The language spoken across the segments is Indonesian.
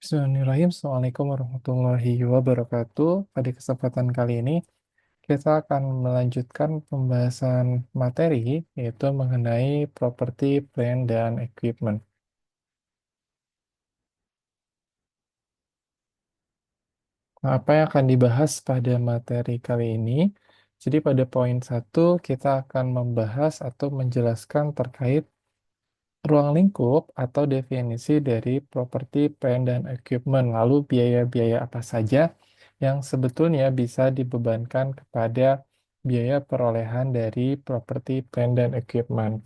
Bismillahirrahmanirrahim. Assalamualaikum warahmatullahi wabarakatuh. Pada kesempatan kali ini, kita akan melanjutkan pembahasan materi, yaitu mengenai properti, plant, dan equipment. Nah, apa yang akan dibahas pada materi kali ini? Jadi pada poin 1, kita akan membahas atau menjelaskan terkait ruang lingkup atau definisi dari properti, plant, dan equipment. Lalu biaya-biaya apa saja yang sebetulnya bisa dibebankan kepada biaya perolehan dari properti, plant, dan equipment.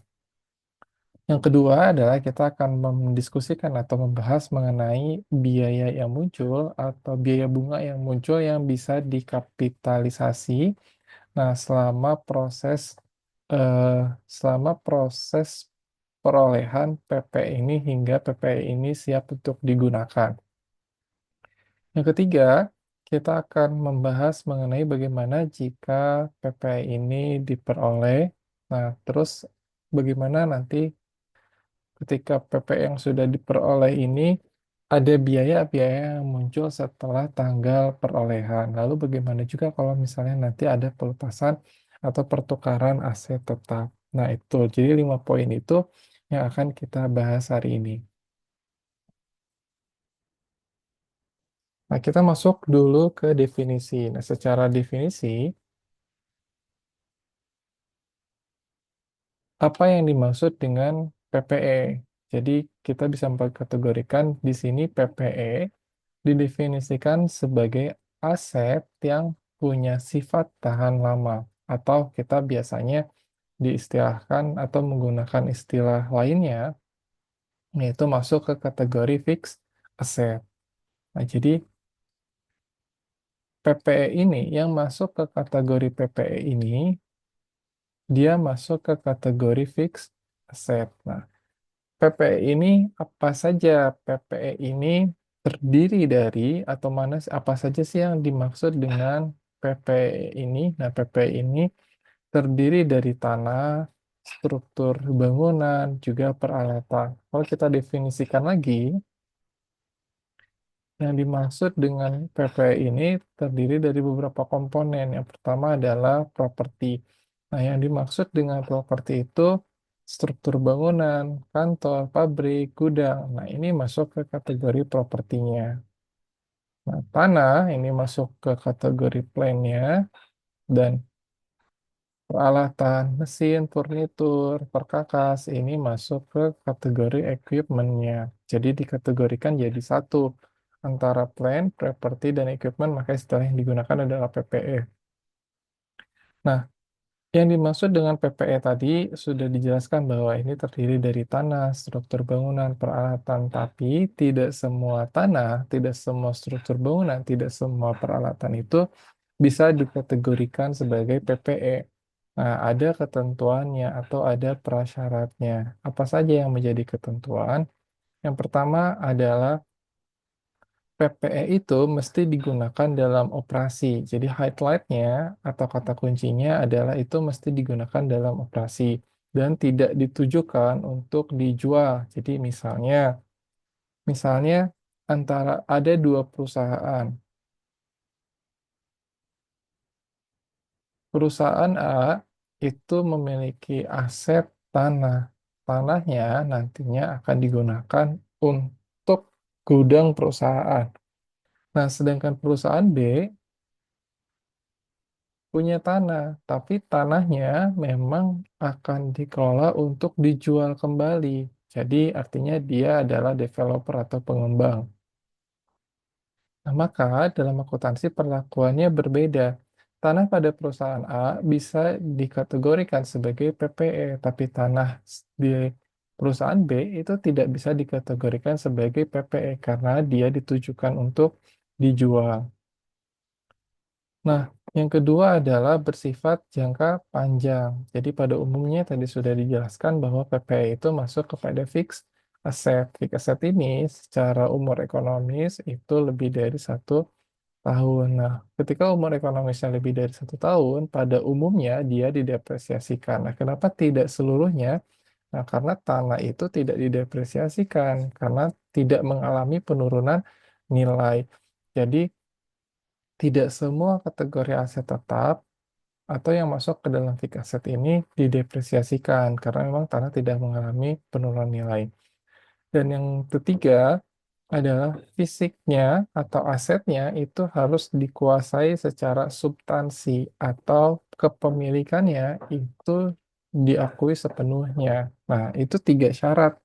Yang kedua adalah kita akan mendiskusikan atau membahas mengenai biaya yang muncul atau biaya bunga yang muncul yang bisa dikapitalisasi. Nah, eh, selama proses perolehan PP ini hingga PP ini siap untuk digunakan. Yang ketiga, kita akan membahas mengenai bagaimana jika PP ini diperoleh. Nah, terus bagaimana nanti ketika PP yang sudah diperoleh ini ada biaya-biaya yang muncul setelah tanggal perolehan. Lalu bagaimana juga kalau misalnya nanti ada pelepasan atau pertukaran aset tetap. Nah, itu. Jadi 5 poin itu yang akan kita bahas hari ini. Nah, kita masuk dulu ke definisi. Nah, secara definisi, apa yang dimaksud dengan PPE? Jadi, kita bisa mengkategorikan di sini PPE didefinisikan sebagai aset yang punya sifat tahan lama, atau kita biasanya diistilahkan atau menggunakan istilah lainnya, yaitu masuk ke kategori fixed asset. Nah, jadi PPE ini, yang masuk ke kategori PPE ini, dia masuk ke kategori fixed asset. Nah, PPE ini apa saja? PPE ini terdiri dari atau apa saja sih yang dimaksud dengan PPE ini? Nah, PPE ini terdiri dari tanah, struktur bangunan, juga peralatan. Kalau kita definisikan lagi, yang dimaksud dengan PPE ini terdiri dari beberapa komponen. Yang pertama adalah properti. Nah, yang dimaksud dengan properti itu struktur bangunan, kantor, pabrik, gudang. Nah, ini masuk ke kategori propertinya. Nah, tanah ini masuk ke kategori plan-nya, dan peralatan, mesin, furnitur, perkakas ini masuk ke kategori equipment-nya. Jadi dikategorikan jadi satu antara plant, property, dan equipment, maka istilah yang digunakan adalah PPE. Nah, yang dimaksud dengan PPE tadi sudah dijelaskan bahwa ini terdiri dari tanah, struktur bangunan, peralatan, tapi tidak semua tanah, tidak semua struktur bangunan, tidak semua peralatan itu bisa dikategorikan sebagai PPE. Nah, ada ketentuannya atau ada prasyaratnya. Apa saja yang menjadi ketentuan? Yang pertama adalah PPE itu mesti digunakan dalam operasi. Jadi highlight-nya atau kata kuncinya adalah itu mesti digunakan dalam operasi dan tidak ditujukan untuk dijual. Jadi misalnya antara ada dua perusahaan. Perusahaan A itu memiliki aset tanah. Tanahnya nantinya akan digunakan untuk gudang perusahaan. Nah, sedangkan perusahaan B punya tanah, tapi tanahnya memang akan dikelola untuk dijual kembali. Jadi artinya dia adalah developer atau pengembang. Nah, maka dalam akuntansi perlakuannya berbeda. Tanah pada perusahaan A bisa dikategorikan sebagai PPE, tapi tanah di perusahaan B itu tidak bisa dikategorikan sebagai PPE karena dia ditujukan untuk dijual. Nah, yang kedua adalah bersifat jangka panjang. Jadi pada umumnya tadi sudah dijelaskan bahwa PPE itu masuk kepada fixed asset. Fixed asset ini secara umur ekonomis itu lebih dari 1 tahun. Nah, ketika umur ekonomisnya lebih dari 1 tahun, pada umumnya dia didepresiasikan. Nah, kenapa tidak seluruhnya? Nah, karena tanah itu tidak didepresiasikan, karena tidak mengalami penurunan nilai. Jadi tidak semua kategori aset tetap atau yang masuk ke dalam fixed aset ini didepresiasikan karena memang tanah tidak mengalami penurunan nilai. Dan yang ketiga adalah fisiknya atau asetnya itu harus dikuasai secara substansi atau kepemilikannya itu diakui sepenuhnya. Nah, itu tiga syarat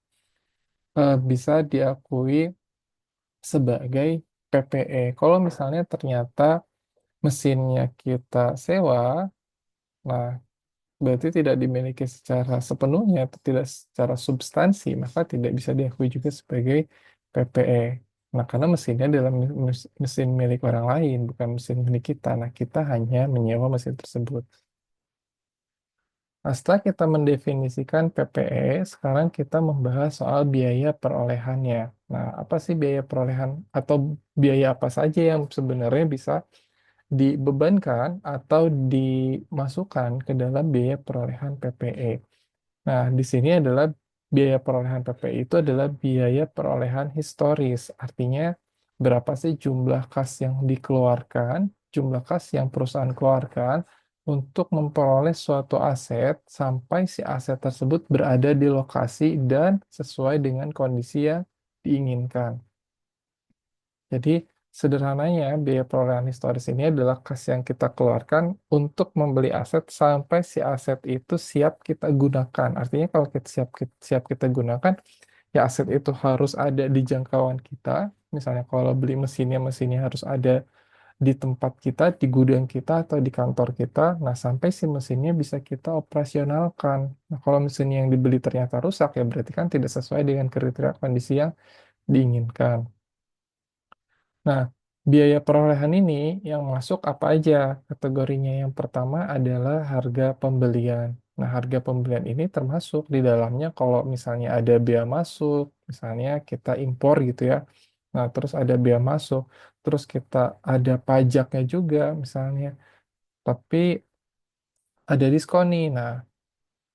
bisa diakui sebagai PPE. Kalau misalnya ternyata mesinnya kita sewa, nah berarti tidak dimiliki secara sepenuhnya atau tidak secara substansi, maka tidak bisa diakui juga sebagai PPE. Nah, karena mesinnya adalah mesin milik orang lain, bukan mesin milik kita. Nah, kita hanya menyewa mesin tersebut. Nah, setelah kita mendefinisikan PPE, sekarang kita membahas soal biaya perolehannya. Nah, apa sih biaya perolehan atau biaya apa saja yang sebenarnya bisa dibebankan atau dimasukkan ke dalam biaya perolehan PPE? Nah, di sini adalah biaya perolehan PPI itu adalah biaya perolehan historis. Artinya, berapa sih jumlah kas yang dikeluarkan, jumlah kas yang perusahaan keluarkan untuk memperoleh suatu aset sampai si aset tersebut berada di lokasi dan sesuai dengan kondisi yang diinginkan. Jadi, sederhananya, biaya perolehan historis ini adalah kas yang kita keluarkan untuk membeli aset sampai si aset itu siap kita gunakan. Artinya kalau kita siap kita gunakan, ya aset itu harus ada di jangkauan kita. Misalnya kalau beli mesinnya, mesinnya harus ada di tempat kita, di gudang kita, atau di kantor kita. Nah, sampai si mesinnya bisa kita operasionalkan. Nah, kalau mesin yang dibeli ternyata rusak, ya berarti kan tidak sesuai dengan kriteria kondisi yang diinginkan. Nah, biaya perolehan ini yang masuk apa aja? Kategorinya yang pertama adalah harga pembelian. Nah, harga pembelian ini termasuk di dalamnya kalau misalnya ada bea masuk, misalnya kita impor gitu ya. Nah, terus ada bea masuk, terus kita ada pajaknya juga misalnya. Tapi ada diskon nih. Nah,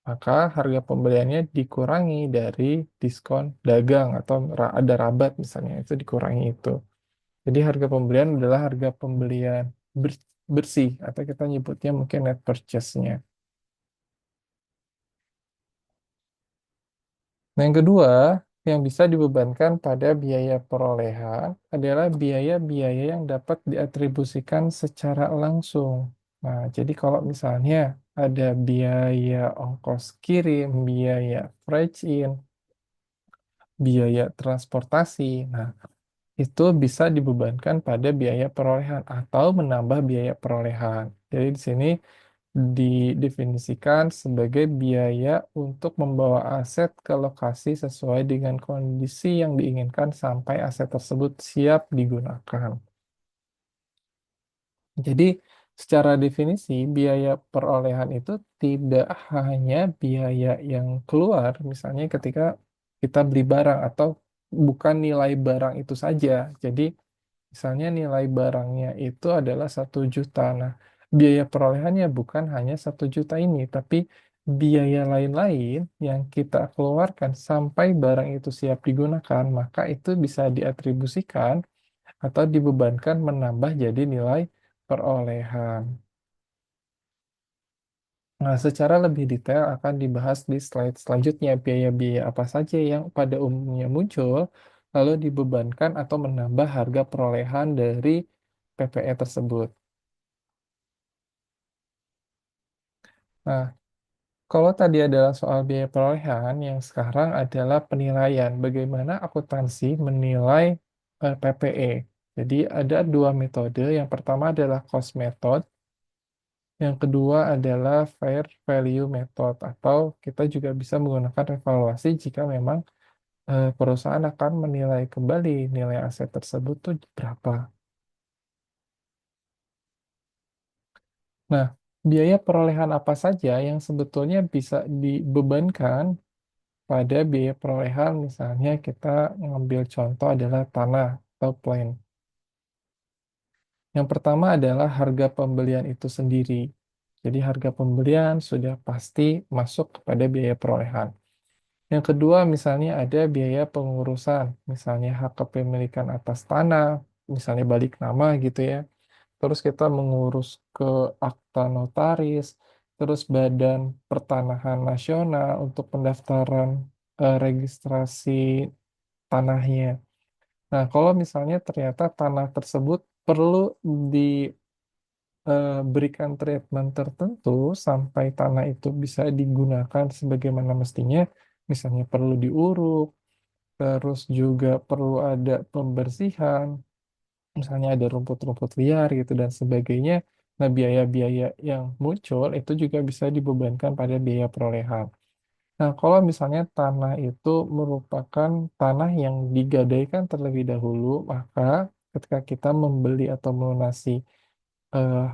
maka harga pembeliannya dikurangi dari diskon dagang atau ada rabat misalnya, itu dikurangi itu. Jadi harga pembelian adalah harga pembelian bersih atau kita nyebutnya mungkin net purchase-nya. Nah, yang kedua yang bisa dibebankan pada biaya perolehan adalah biaya-biaya yang dapat diatribusikan secara langsung. Nah, jadi kalau misalnya ada biaya ongkos kirim, biaya freight in, biaya transportasi, nah itu bisa dibebankan pada biaya perolehan atau menambah biaya perolehan. Jadi di sini didefinisikan sebagai biaya untuk membawa aset ke lokasi sesuai dengan kondisi yang diinginkan sampai aset tersebut siap digunakan. Jadi, secara definisi, biaya perolehan itu tidak hanya biaya yang keluar, misalnya ketika kita beli barang atau bukan nilai barang itu saja. Jadi, misalnya nilai barangnya itu adalah 1 juta. Nah, biaya perolehannya bukan hanya 1 juta ini, tapi biaya lain-lain yang kita keluarkan sampai barang itu siap digunakan, maka itu bisa diatribusikan atau dibebankan menambah jadi nilai perolehan. Nah, secara lebih detail akan dibahas di slide selanjutnya biaya-biaya apa saja yang pada umumnya muncul, lalu dibebankan atau menambah harga perolehan dari PPE tersebut. Nah, kalau tadi adalah soal biaya perolehan, yang sekarang adalah penilaian. Bagaimana akuntansi menilai PPE. Jadi ada dua metode. Yang pertama adalah cost method. Yang kedua adalah fair value method. Atau kita juga bisa menggunakan evaluasi jika memang perusahaan akan menilai kembali nilai aset tersebut tuh berapa. Nah, biaya perolehan apa saja yang sebetulnya bisa dibebankan pada biaya perolehan, misalnya kita ngambil contoh adalah tanah atau plan. Yang pertama adalah harga pembelian itu sendiri. Jadi harga pembelian sudah pasti masuk kepada biaya perolehan. Yang kedua, misalnya ada biaya pengurusan, misalnya hak kepemilikan atas tanah, misalnya balik nama gitu ya. Terus kita mengurus ke akta notaris, terus Badan Pertanahan Nasional untuk pendaftaran registrasi tanahnya. Nah, kalau misalnya ternyata tanah tersebut perlu diberikan treatment tertentu sampai tanah itu bisa digunakan sebagaimana mestinya, misalnya perlu diuruk, terus juga perlu ada pembersihan, misalnya ada rumput-rumput liar gitu dan sebagainya. Nah, biaya-biaya yang muncul itu juga bisa dibebankan pada biaya perolehan. Nah, kalau misalnya tanah itu merupakan tanah yang digadaikan terlebih dahulu, maka ketika kita membeli atau melunasi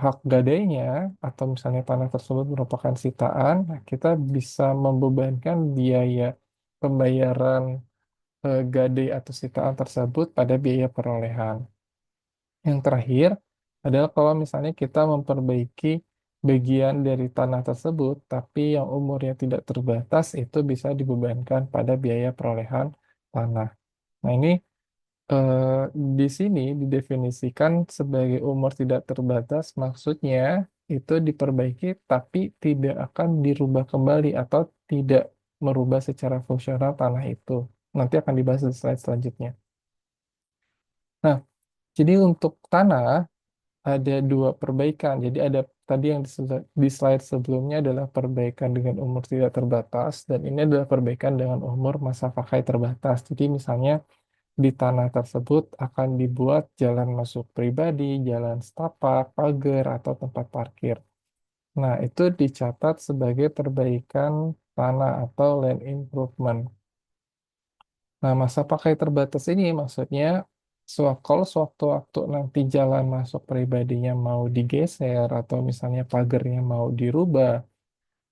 hak gadainya, atau misalnya tanah tersebut merupakan sitaan, nah kita bisa membebankan biaya pembayaran gadai atau sitaan tersebut pada biaya perolehan. Yang terakhir adalah kalau misalnya kita memperbaiki bagian dari tanah tersebut, tapi yang umurnya tidak terbatas, itu bisa dibebankan pada biaya perolehan tanah. Nah, ini di sini didefinisikan sebagai umur tidak terbatas, maksudnya itu diperbaiki tapi tidak akan dirubah kembali atau tidak merubah secara fungsional tanah itu. Nanti akan dibahas di slide selanjutnya. Nah, jadi untuk tanah ada dua perbaikan. Jadi ada tadi yang di slide sebelumnya adalah perbaikan dengan umur tidak terbatas dan ini adalah perbaikan dengan umur masa pakai terbatas. Jadi misalnya di tanah tersebut akan dibuat jalan masuk pribadi, jalan setapak, pagar, atau tempat parkir. Nah, itu dicatat sebagai perbaikan tanah atau land improvement. Nah, masa pakai terbatas ini maksudnya kalau sewaktu-waktu nanti jalan masuk pribadinya mau digeser atau misalnya pagarnya mau dirubah,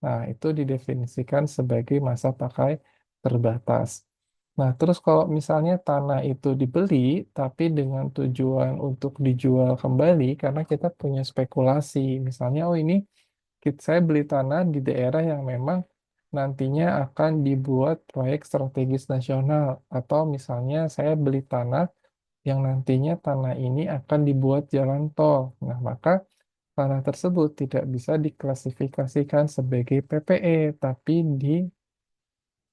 nah itu didefinisikan sebagai masa pakai terbatas. Nah, terus kalau misalnya tanah itu dibeli tapi dengan tujuan untuk dijual kembali karena kita punya spekulasi, misalnya oh ini saya beli tanah di daerah yang memang nantinya akan dibuat proyek strategis nasional atau misalnya saya beli tanah yang nantinya tanah ini akan dibuat jalan tol. Nah, maka tanah tersebut tidak bisa diklasifikasikan sebagai PPE tapi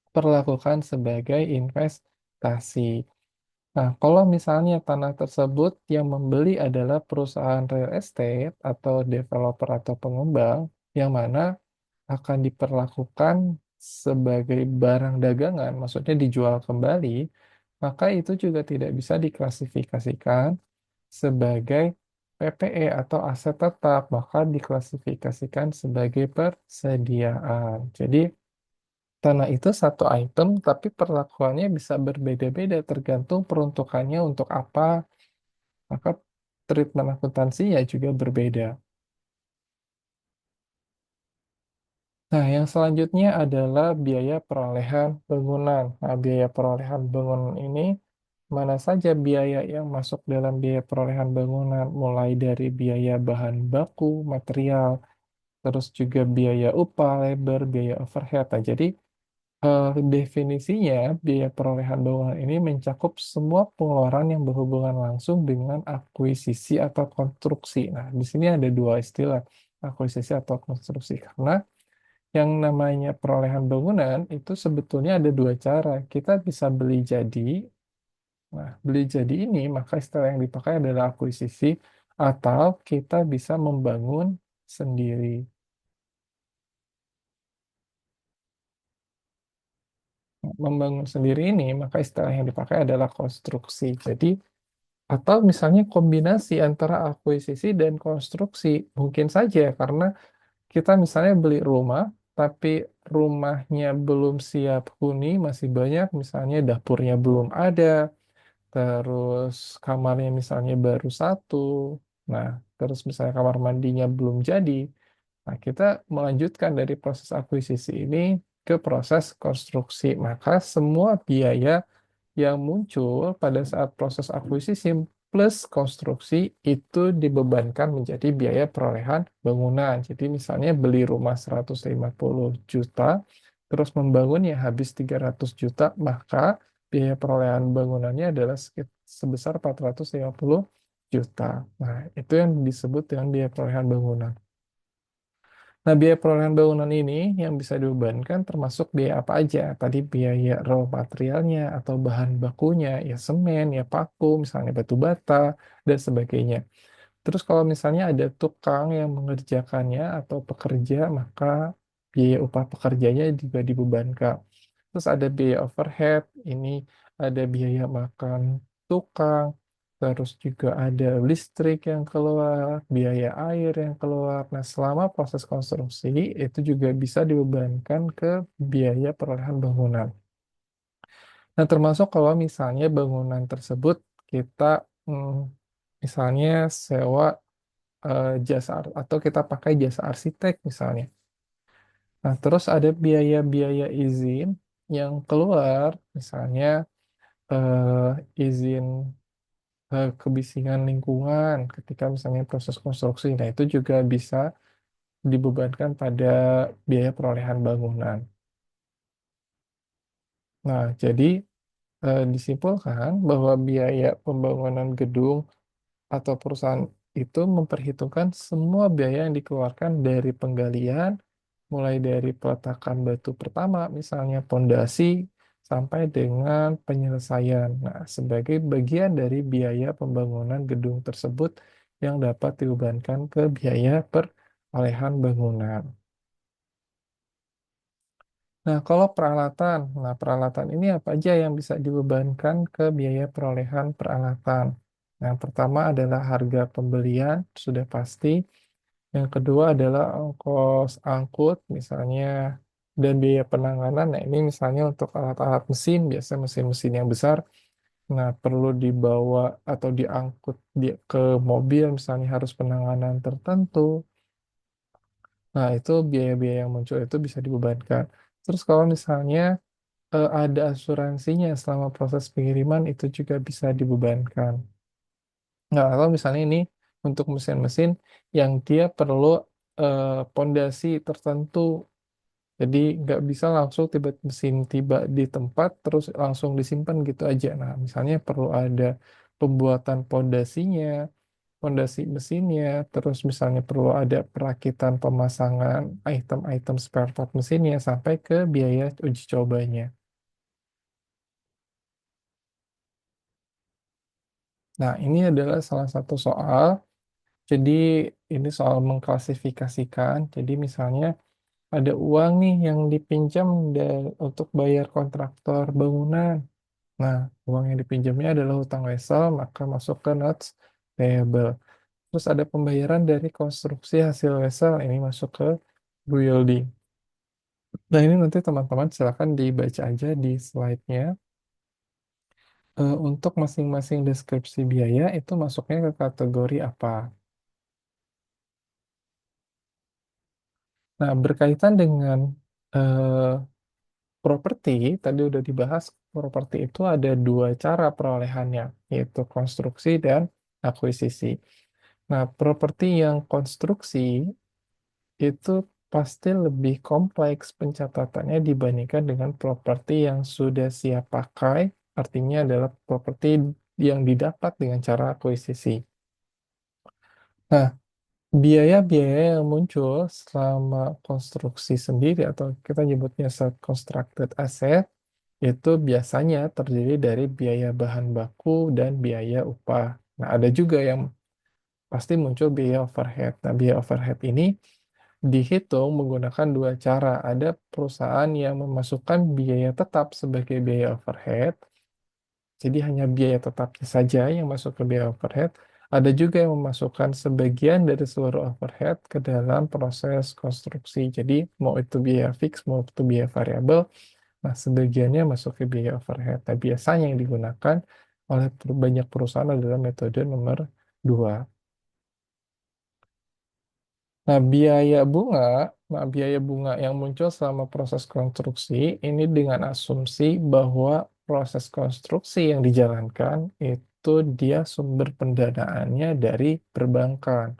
diperlakukan sebagai investasi. Nah, kalau misalnya tanah tersebut yang membeli adalah perusahaan real estate atau developer atau pengembang, yang mana akan diperlakukan sebagai barang dagangan, maksudnya dijual kembali, maka itu juga tidak bisa diklasifikasikan sebagai PPE atau aset tetap, maka diklasifikasikan sebagai persediaan. Jadi, tanah itu satu item, tapi perlakuannya bisa berbeda-beda tergantung peruntukannya untuk apa, maka treatment akuntansinya juga berbeda. Nah, yang selanjutnya adalah biaya perolehan bangunan. Nah, biaya perolehan bangunan ini mana saja biaya yang masuk dalam biaya perolehan bangunan, mulai dari biaya bahan baku, material, terus juga biaya upah, labor, biaya overhead. Nah, jadi definisinya biaya perolehan bangunan ini mencakup semua pengeluaran yang berhubungan langsung dengan akuisisi atau konstruksi. Nah, di sini ada dua istilah, akuisisi atau konstruksi, karena yang namanya perolehan bangunan itu sebetulnya ada dua cara. Kita bisa beli jadi. Nah, beli jadi ini maka istilah yang dipakai adalah akuisisi atau kita bisa membangun sendiri. Nah, membangun sendiri ini maka istilah yang dipakai adalah konstruksi. Jadi atau misalnya kombinasi antara akuisisi dan konstruksi mungkin saja karena kita misalnya beli rumah tapi rumahnya belum siap huni, masih banyak misalnya dapurnya belum ada, terus kamarnya misalnya baru satu, nah terus misalnya kamar mandinya belum jadi, nah kita melanjutkan dari proses akuisisi ini ke proses konstruksi, maka semua biaya yang muncul pada saat proses akuisisi plus konstruksi itu dibebankan menjadi biaya perolehan bangunan. Jadi misalnya beli rumah 150 juta, terus membangun ya habis 300 juta, maka biaya perolehan bangunannya adalah sebesar 450 juta. Nah, itu yang disebut dengan biaya perolehan bangunan. Nah, biaya perolehan bangunan ini yang bisa dibebankan termasuk biaya apa aja? Tadi biaya raw materialnya atau bahan bakunya, ya semen, ya paku, misalnya batu bata, dan sebagainya. Terus kalau misalnya ada tukang yang mengerjakannya atau pekerja, maka biaya upah pekerjanya juga dibebankan. Terus ada biaya overhead, ini ada biaya makan tukang, terus juga ada listrik yang keluar, biaya air yang keluar. Nah, selama proses konstruksi itu juga bisa dibebankan ke biaya perolehan bangunan. Nah, termasuk kalau misalnya bangunan tersebut kita hmm, misalnya sewa jasa atau kita pakai jasa arsitek misalnya. Nah, terus ada biaya-biaya izin yang keluar, misalnya izin kebisingan lingkungan ketika misalnya proses konstruksi. Nah, itu juga bisa dibebankan pada biaya perolehan bangunan. Nah, jadi disimpulkan bahwa biaya pembangunan gedung atau perusahaan itu memperhitungkan semua biaya yang dikeluarkan dari penggalian, mulai dari peletakan batu pertama, misalnya pondasi, sampai dengan penyelesaian. Nah, sebagai bagian dari biaya pembangunan gedung tersebut yang dapat dibebankan ke biaya perolehan bangunan. Nah, kalau peralatan, nah peralatan ini apa aja yang bisa dibebankan ke biaya perolehan peralatan? Yang pertama adalah harga pembelian, sudah pasti. Yang kedua adalah ongkos angkut, misalnya, dan biaya penanganan. Nah, ini misalnya untuk alat-alat mesin, biasa mesin-mesin yang besar, nah perlu dibawa atau diangkut ke mobil, misalnya harus penanganan tertentu. Nah, itu biaya-biaya yang muncul itu bisa dibebankan. Terus kalau misalnya ada asuransinya selama proses pengiriman itu juga bisa dibebankan. Nah, atau misalnya ini untuk mesin-mesin yang dia perlu pondasi tertentu, jadi nggak bisa langsung tiba mesin tiba di tempat terus langsung disimpan gitu aja. Nah, misalnya perlu ada pembuatan pondasinya, pondasi mesinnya, terus misalnya perlu ada perakitan pemasangan item-item spare part mesinnya sampai ke biaya uji cobanya. Nah, ini adalah salah satu soal. Jadi, ini soal mengklasifikasikan. Jadi, misalnya ada uang nih yang dipinjam untuk bayar kontraktor bangunan. Nah, uang yang dipinjamnya adalah hutang wesel, maka masuk ke notes payable. Terus ada pembayaran dari konstruksi hasil wesel, ini masuk ke building. Nah, ini nanti teman-teman silakan dibaca aja di slide-nya. Untuk masing-masing deskripsi biaya itu masuknya ke kategori apa? Nah, berkaitan dengan eh, properti, tadi udah dibahas, properti itu ada dua cara perolehannya, yaitu konstruksi dan akuisisi. Nah, properti yang konstruksi itu pasti lebih kompleks pencatatannya dibandingkan dengan properti yang sudah siap pakai, artinya adalah properti yang didapat dengan cara akuisisi. Nah, biaya-biaya yang muncul selama konstruksi sendiri atau kita nyebutnya self-constructed asset itu biasanya terdiri dari biaya bahan baku dan biaya upah. Nah, ada juga yang pasti muncul biaya overhead. Nah, biaya overhead ini dihitung menggunakan dua cara. Ada perusahaan yang memasukkan biaya tetap sebagai biaya overhead, jadi hanya biaya tetapnya saja yang masuk ke biaya overhead. Ada juga yang memasukkan sebagian dari seluruh overhead ke dalam proses konstruksi. Jadi mau itu biaya fix, mau itu biaya variabel, nah sebagiannya masuk ke biaya overhead. Nah, biasanya yang digunakan oleh banyak perusahaan adalah metode nomor 2. Nah, biaya bunga yang muncul selama proses konstruksi ini dengan asumsi bahwa proses konstruksi yang dijalankan itu dia sumber pendanaannya dari perbankan.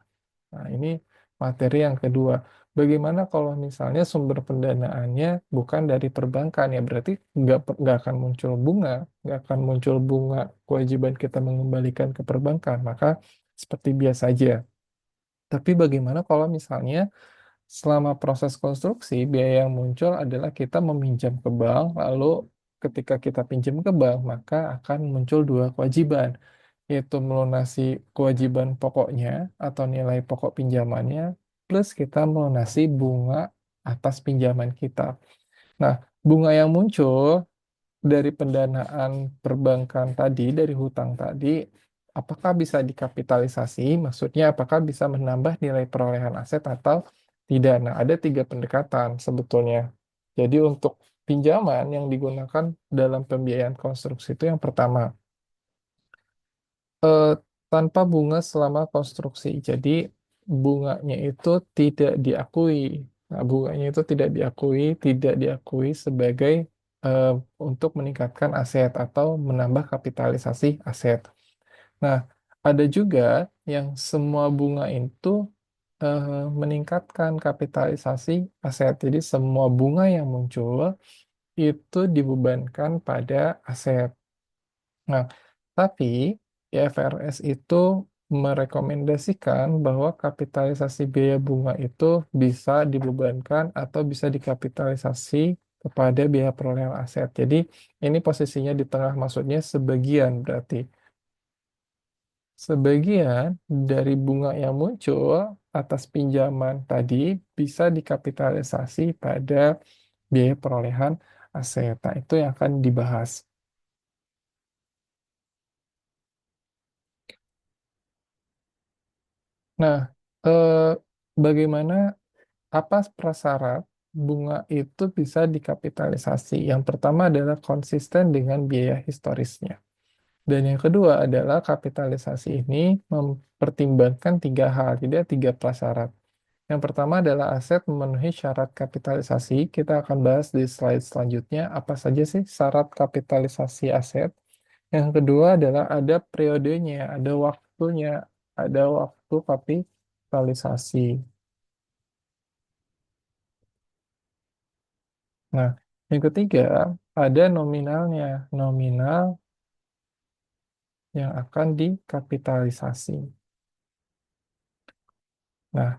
Nah, ini materi yang kedua. bagaimana kalau misalnya sumber pendanaannya bukan dari perbankan ya berarti nggak akan muncul bunga, nggak akan muncul bunga kewajiban kita mengembalikan ke perbankan, maka seperti biasa aja. Tapi bagaimana kalau misalnya selama proses konstruksi, biaya yang muncul adalah kita meminjam ke bank, lalu ketika kita pinjam ke bank, maka akan muncul dua kewajiban, yaitu melunasi kewajiban pokoknya atau nilai pokok pinjamannya, plus kita melunasi bunga atas pinjaman kita. Nah, bunga yang muncul dari pendanaan perbankan tadi, dari hutang tadi, apakah bisa dikapitalisasi? Maksudnya, apakah bisa menambah nilai perolehan aset atau tidak? Nah, ada tiga pendekatan sebetulnya. Jadi, untuk pinjaman yang digunakan dalam pembiayaan konstruksi itu yang pertama, eh, tanpa bunga selama konstruksi. Jadi, bunganya itu tidak diakui. Nah, bunganya itu tidak diakui sebagai eh, untuk meningkatkan aset atau menambah kapitalisasi aset. Nah, ada juga yang semua bunga itu eh, meningkatkan kapitalisasi aset. Jadi, semua bunga yang muncul itu dibebankan pada aset. Nah, tapi IFRS itu merekomendasikan bahwa kapitalisasi biaya bunga itu bisa dibebankan atau bisa dikapitalisasi kepada biaya perolehan aset. Jadi ini posisinya di tengah, maksudnya sebagian berarti. Sebagian dari bunga yang muncul atas pinjaman tadi bisa dikapitalisasi pada biaya perolehan aset. Nah, itu yang akan dibahas. Nah, eh, bagaimana apa prasyarat bunga itu bisa dikapitalisasi? Yang pertama adalah konsisten dengan biaya historisnya. Dan yang kedua adalah kapitalisasi ini mempertimbangkan tiga hal, jadi ada tiga prasyarat. Yang pertama adalah aset memenuhi syarat kapitalisasi. Kita akan bahas di slide selanjutnya apa saja sih syarat kapitalisasi aset. Yang kedua adalah ada periodenya, ada waktu kapitalisasi. Nah, yang ketiga ada nominalnya, nominal yang akan dikapitalisasi. Nah,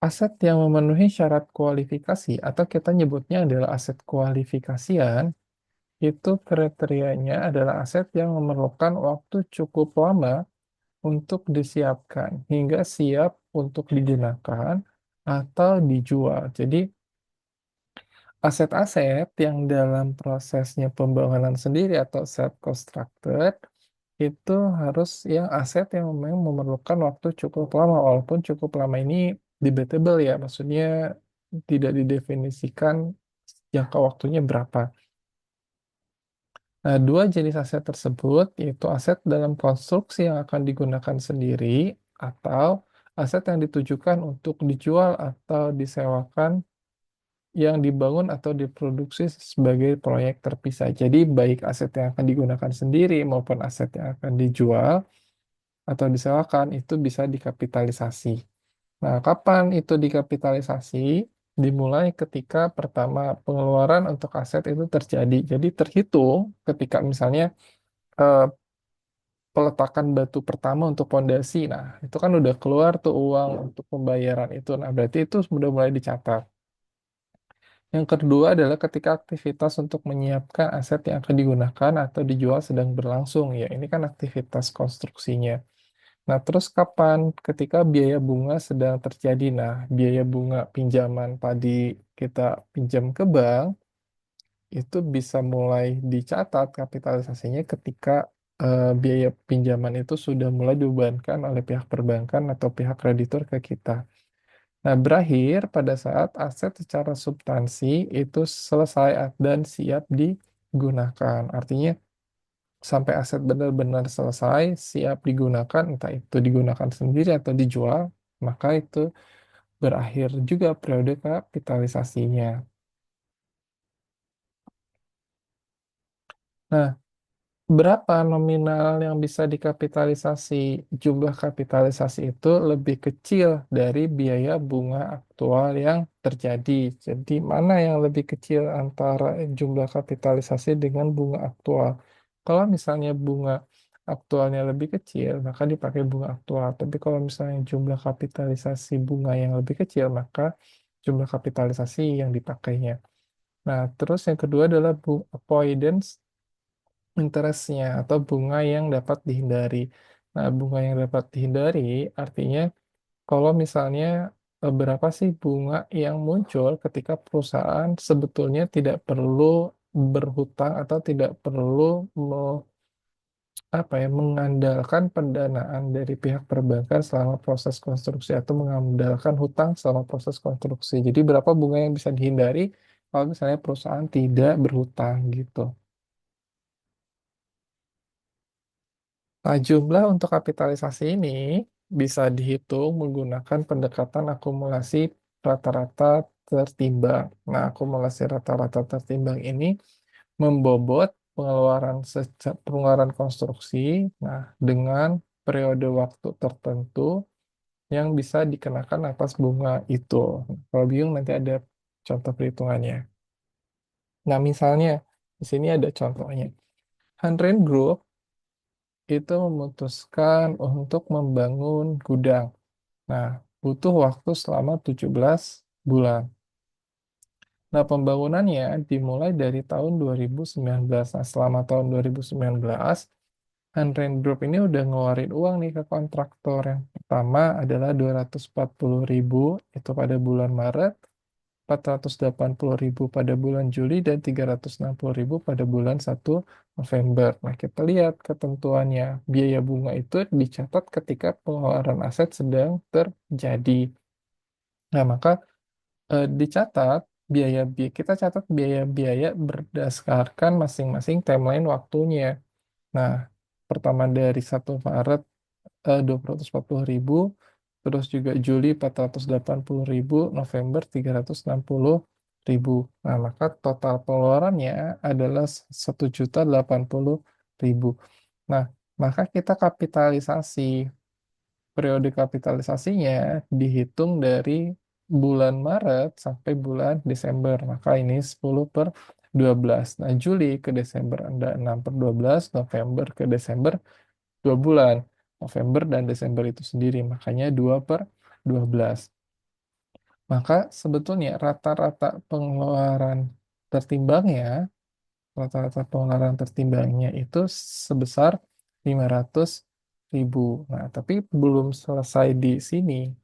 aset yang memenuhi syarat kualifikasi atau kita nyebutnya adalah aset kualifikasian, itu kriterianya adalah aset yang memerlukan waktu cukup lama untuk disiapkan hingga siap untuk digunakan atau dijual. Jadi, aset-aset yang dalam prosesnya pembangunan sendiri atau self-constructed itu harus yang aset yang memang memerlukan waktu cukup lama, walaupun cukup lama ini debatable ya, maksudnya tidak didefinisikan jangka waktunya berapa. Nah, dua jenis aset tersebut yaitu aset dalam konstruksi yang akan digunakan sendiri atau aset yang ditujukan untuk dijual atau disewakan yang dibangun atau diproduksi sebagai proyek terpisah. Jadi baik aset yang akan digunakan sendiri maupun aset yang akan dijual atau disewakan itu bisa dikapitalisasi. Nah, kapan itu dikapitalisasi? Dimulai ketika pertama pengeluaran untuk aset itu terjadi. Jadi terhitung ketika misalnya eh, peletakan batu pertama untuk pondasi. Nah, itu kan udah keluar tuh uang untuk pembayaran itu. Nah, berarti itu sudah mulai dicatat. Yang kedua adalah ketika aktivitas untuk menyiapkan aset yang akan digunakan atau dijual sedang berlangsung. Ya, ini kan aktivitas konstruksinya. Nah, terus kapan? Ketika biaya bunga sedang terjadi. Nah, biaya bunga pinjaman tadi kita pinjam ke bank, itu bisa mulai dicatat kapitalisasinya ketika biaya pinjaman itu sudah mulai dibebankan oleh pihak perbankan atau pihak kreditur ke kita. Nah, berakhir pada saat aset secara substansi itu selesai dan siap digunakan. Artinya, sampai aset benar-benar selesai, siap digunakan, entah itu digunakan sendiri atau dijual, maka itu berakhir juga periode kapitalisasinya. Nah, Berapa nominal yang bisa dikapitalisasi? Jumlah kapitalisasi itu lebih kecil dari biaya bunga aktual yang terjadi. Jadi, mana yang lebih kecil antara jumlah kapitalisasi dengan bunga aktual? Kalau misalnya bunga aktualnya lebih kecil, maka dipakai bunga aktual. Tapi kalau misalnya jumlah kapitalisasi bunga yang lebih kecil, maka jumlah kapitalisasi yang dipakainya. Nah, terus yang kedua adalah avoidance interestnya atau bunga yang dapat dihindari. Nah, bunga yang dapat dihindari artinya kalau misalnya berapa sih bunga yang muncul ketika perusahaan sebetulnya tidak perlu berhutang atau tidak perlu mengandalkan pendanaan dari pihak perbankan selama proses konstruksi atau mengandalkan hutang selama proses konstruksi. Jadi berapa bunga yang bisa dihindari kalau misalnya perusahaan tidak berhutang gitu. Nah, jumlah untuk kapitalisasi ini bisa dihitung menggunakan pendekatan akumulasi rata-rata tertimbang. Nah, akumulasi rata-rata tertimbang ini membobot pengeluaran konstruksi, nah, dengan periode waktu tertentu yang bisa dikenakan atas bunga itu. Kalau bingung nanti ada contoh perhitungannya. Nah, misalnya di sini ada contohnya. Handrain Group itu memutuskan untuk membangun gudang. Nah, butuh waktu selama 17 bulan. Nah, pembangunannya dimulai dari tahun 2019. Nah, selama tahun 2019, Unrain Group ini udah ngeluarin uang nih ke kontraktor. Yang pertama adalah 240.000 itu pada bulan Maret, 480.000 pada bulan Juli, dan 360.000 pada bulan 1 November. Nah, kita lihat ketentuannya. Biaya bunga itu dicatat ketika pengeluaran aset sedang terjadi. Nah, maka dicatat kita catat biaya-biaya berdasarkan masing-masing timeline waktunya. Nah, pertama dari 1 Maret 240.000, terus juga Juli 480.000, November 360.000. Nah, maka total pengeluarannya adalah 1.080.000. Nah, maka kita kapitalisasi. Periode kapitalisasinya dihitung dari bulan Maret sampai bulan Desember. Maka ini 10/12. Nah, Juli ke Desember ada 6/12, November ke Desember 2 bulan. November dan Desember itu sendiri, makanya 2/12. Maka sebetulnya rata-rata pengeluaran tertimbangnya itu sebesar 500.000. Nah, tapi belum selesai di sini.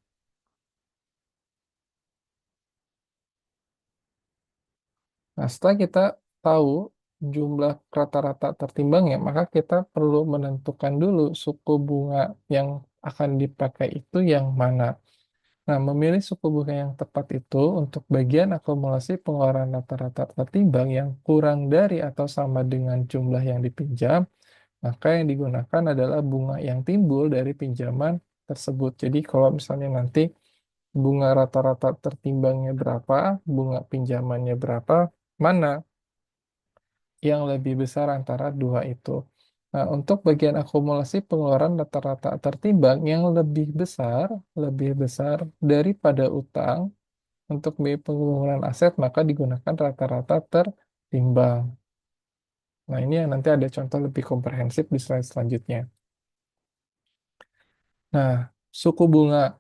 Nah, setelah kita tahu jumlah rata-rata tertimbangnya, maka kita perlu menentukan dulu suku bunga yang akan dipakai itu yang mana. Nah, memilih suku bunga yang tepat itu untuk bagian akumulasi pengeluaran rata-rata tertimbang yang kurang dari atau sama dengan jumlah yang dipinjam, maka yang digunakan adalah bunga yang timbul dari pinjaman tersebut. Jadi, kalau misalnya nanti bunga rata-rata tertimbangnya berapa, bunga pinjamannya berapa, mana yang lebih besar antara dua itu. Nah, untuk bagian akumulasi pengeluaran rata-rata tertimbang yang lebih besar daripada utang untuk biaya pembangunan aset, maka digunakan rata-rata tertimbang. Nah, ini yang nanti ada contoh lebih komprehensif di slide selanjutnya. Nah, suku bunga.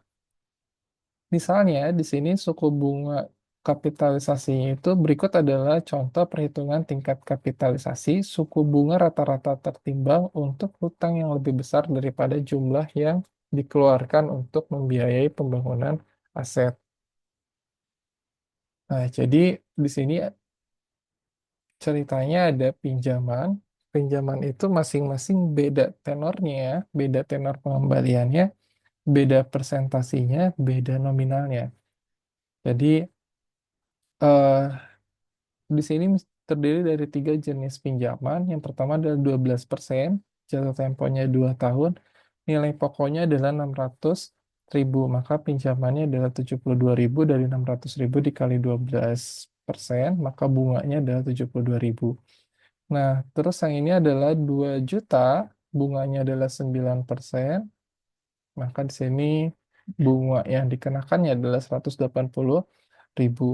Misalnya di sini suku bunga kapitalisasinya itu berikut adalah contoh perhitungan tingkat kapitalisasi suku bunga rata-rata tertimbang untuk hutang yang lebih besar daripada jumlah yang dikeluarkan untuk membiayai pembangunan aset. Nah, jadi di sini ceritanya ada pinjaman. Pinjaman itu masing-masing beda tenornya, beda tenor pengembaliannya, beda persentasinya, beda nominalnya. Jadi eh, di sini terdiri dari 3 jenis pinjaman. Yang pertama adalah 12%, jatuh temponya 2 tahun, nilai pokoknya adalah 600.000, maka pinjamannya adalah 72.000 dari 600.000 dikali 12%, maka bunganya adalah 72.000. Nah, terus yang ini adalah 2 juta, bunganya adalah 9%, maka di sini bunga yang dikenakannya adalah 180.000.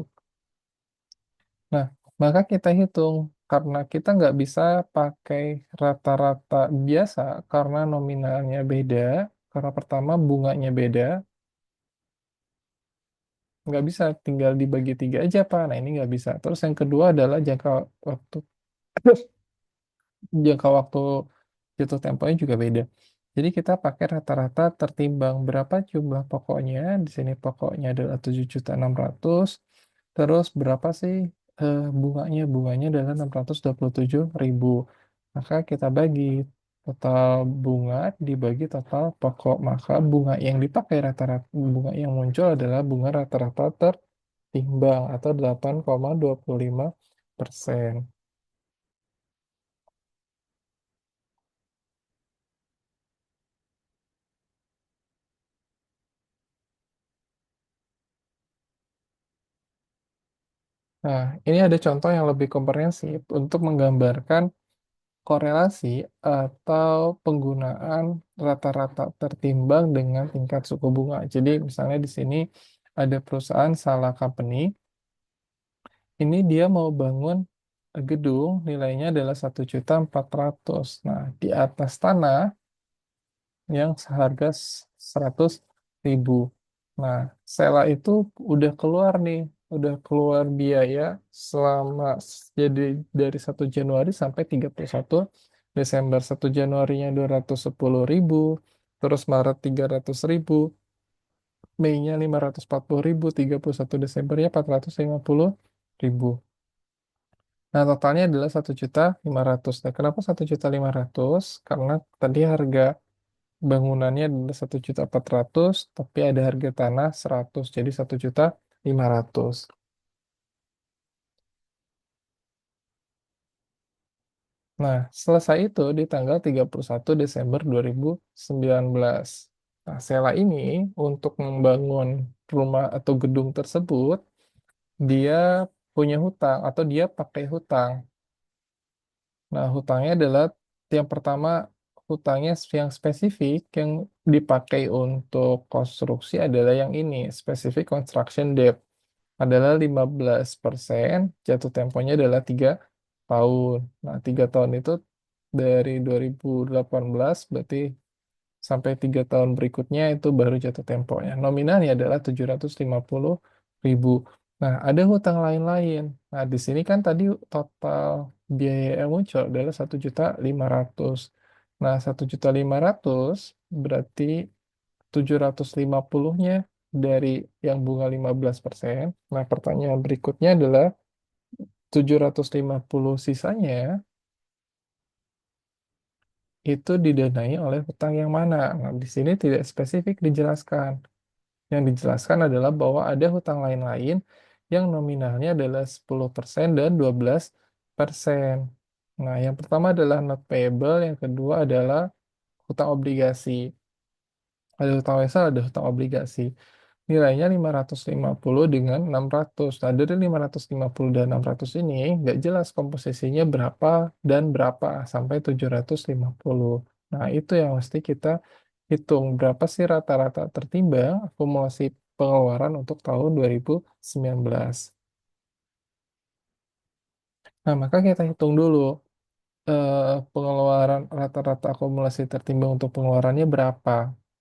Nah, maka kita hitung, karena kita nggak bisa pakai rata-rata biasa, karena nominalnya beda, karena pertama bunganya beda, nggak bisa tinggal dibagi tiga aja, Pak. Nah, ini nggak bisa. Terus yang kedua adalah waktu jangka waktu jatuh temponya juga beda. Jadi kita pakai rata-rata tertimbang berapa jumlah pokoknya. Di sini pokoknya adalah 7.600.000. Terus berapa sih bunganya? Bunganya adalah 627.000. Maka kita bagi total bunga dibagi total pokok. Maka bunga yang dipakai rata-rata, bunga yang muncul adalah bunga rata-rata tertimbang atau 8,25%. Nah, ini ada contoh yang lebih komprehensif untuk menggambarkan korelasi atau penggunaan rata-rata tertimbang dengan tingkat suku bunga. Jadi, misalnya di sini ada perusahaan Salah Company, ini dia mau bangun gedung, nilainya adalah 1.400.000. Nah, di atas tanah yang seharga 100.000. Nah, Sela itu udah keluar nih, udah keluar biaya selama jadi dari 1 Januari sampai 31 Desember. 1 Januarinya 210.000, terus Maret 300.000, Mei-nya 540.000, 31 Desembernya 450.000. Nah, totalnya adalah 1.500.000. Nah, kenapa 1.500.000? Karena tadi harga bangunannya adalah 1.400.000, tapi ada harga tanah 100, jadi 1.500.000. Nah, selesai itu di tanggal 31 Desember 2019. Nah, Sela ini untuk membangun rumah atau gedung tersebut, dia punya hutang atau dia pakai hutang. Nah, hutangnya adalah yang pertama, hutangnya yang spesifik yang dipakai untuk konstruksi adalah yang ini, specific construction debt adalah 15%, jatuh temponya adalah 3 tahun. Nah, 3 tahun itu dari 2018, berarti sampai 3 tahun berikutnya itu baru jatuh temponya. Nominalnya adalah 750.000. Nah, ada hutang lain-lain. Nah, di sini kan tadi total biaya yang muncul adalah 1.500.000. Nah, 1.500.000 berarti 750-nya dari yang bunga 15%. Nah, pertanyaan berikutnya adalah 750 sisanya itu didanai oleh hutang yang mana? Nah, di sini tidak spesifik dijelaskan. Yang dijelaskan adalah bahwa ada hutang lain-lain yang nominalnya adalah 10% dan 12%. Nah, yang pertama adalah not payable, yang kedua adalah hutang obligasi. Ada hutang wesel, ada hutang obligasi. Nilainya 550 dengan 600. Nah, dari 550 dan 600 ini nggak jelas komposisinya berapa dan berapa sampai 750. Nah, itu yang mesti kita hitung. Berapa sih rata-rata tertimbang akumulasi pengeluaran untuk tahun 2019. Nah, maka kita hitung dulu eh, pengeluaran rata-rata akumulasi tertimbang untuk pengeluarannya berapa.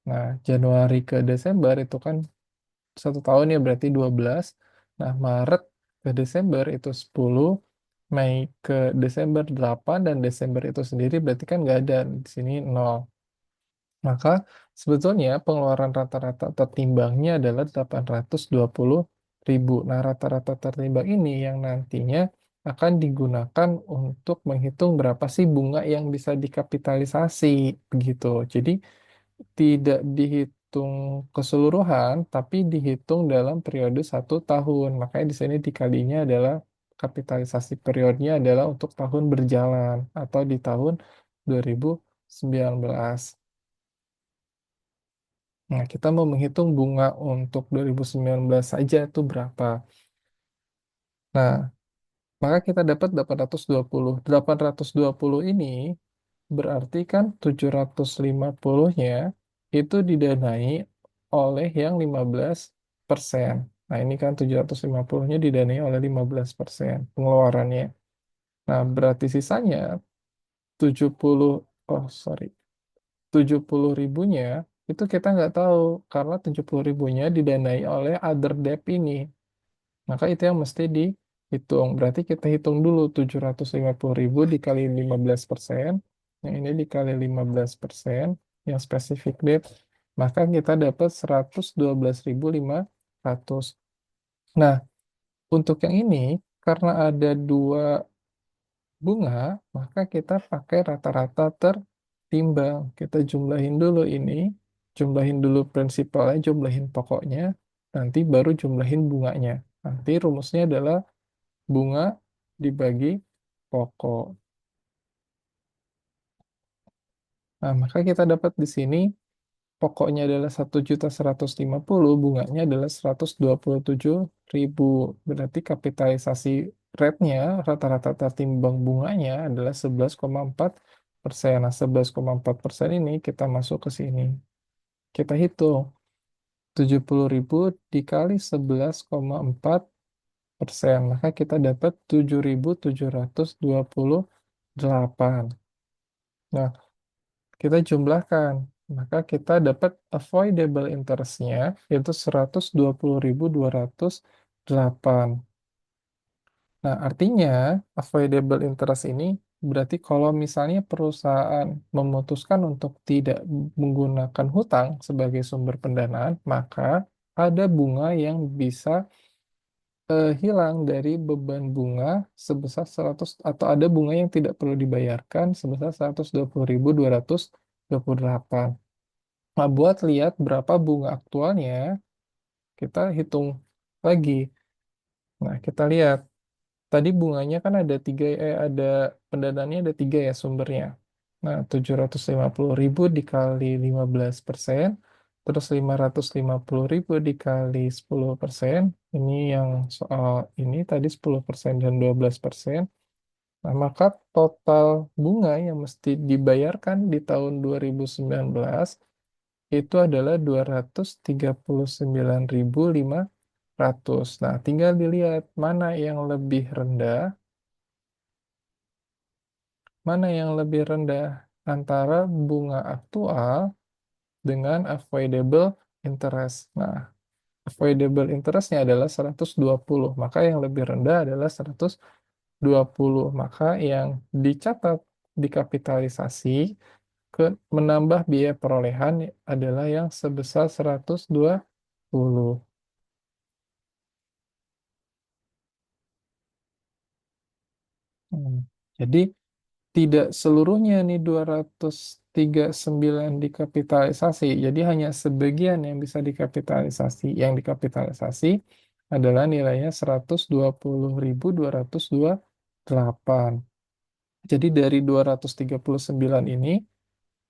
Nah, Januari ke Desember itu kan 1 tahun ya berarti 12. Nah, Maret ke Desember itu 10, Mei ke Desember 8, dan Desember itu sendiri berarti kan nggak ada, di sini 0. Maka sebetulnya pengeluaran rata-rata tertimbangnya adalah 820.000. Nah, rata-rata tertimbang ini yang nantinya akan digunakan untuk menghitung berapa sih bunga yang bisa dikapitalisasi begitu. Jadi tidak dihitung keseluruhan, tapi dihitung dalam periode 1 tahun. Makanya di sini dikalinya adalah kapitalisasi periodenya adalah untuk tahun berjalan atau di tahun 2019. Nah, kita mau menghitung bunga untuk 2019 saja itu berapa. Nah, Maka kita dapat 820. 820 ini berarti kan 750-nya itu didanai oleh yang 15%. Nah, ini kan 750-nya didanai oleh 15% pengeluarannya. Nah, berarti sisanya 70, oh sorry, 70 ribunya itu kita nggak tahu karena 70 ribunya didanai oleh other debt ini. Maka itu yang mesti dihitung. Berarti kita hitung dulu 750 ribu dikali 15%. Yang ini dikali 15%. Yang spesifik debt. Maka kita dapat 112.500. Nah, untuk yang ini, karena ada dua bunga, maka kita pakai rata-rata tertimbang. Kita jumlahin dulu ini. Jumlahin dulu prinsipalnya, jumlahin pokoknya. Nanti baru jumlahin bunganya. Nanti rumusnya adalah bunga dibagi pokok. Nah, maka kita dapat di sini pokoknya adalah 1.150.000, bunganya adalah 127.000. Berarti kapitalisasi rate-nya, rata-rata tertimbang bunganya adalah 11,4%. Nah, 11,4% ini kita masuk ke sini. Kita hitung 70.000 dikali 11,4%. Maka kita dapat 7.728. Nah, kita jumlahkan. Maka kita dapat avoidable interest-nya yaitu 120.208. Nah, artinya avoidable interest ini berarti kalau misalnya perusahaan memutuskan untuk tidak menggunakan hutang sebagai sumber pendanaan, maka ada bunga yang bisa hilang dari beban bunga sebesar 100 atau ada bunga yang tidak perlu dibayarkan sebesar 120.228. Nah, buat lihat berapa bunga aktualnya, kita hitung lagi. Nah, kita lihat. Tadi bunganya kan ada tiga, ada pendanaannya ada tiga ya sumbernya. Nah, 750.000 dikali 15%, terus 550.000 dikali 10%. Ini yang soal ini tadi 10% dan 12%. Nah, maka total bunga yang mesti dibayarkan di tahun 2019 itu adalah 239.500. Nah, tinggal dilihat mana yang lebih rendah antara bunga aktual dengan avoidable interest. Nah, avoidable interestnya adalah 120, maka yang lebih rendah adalah 120. Maka yang dicatat dikapitalisasi ke menambah biaya perolehan adalah yang sebesar 120. Hmm. Jadi tidak seluruhnya nih 239 dikapitalisasi. Jadi hanya sebagian yang bisa dikapitalisasi. Yang dikapitalisasi adalah nilainya 120.228. Jadi dari 239 ini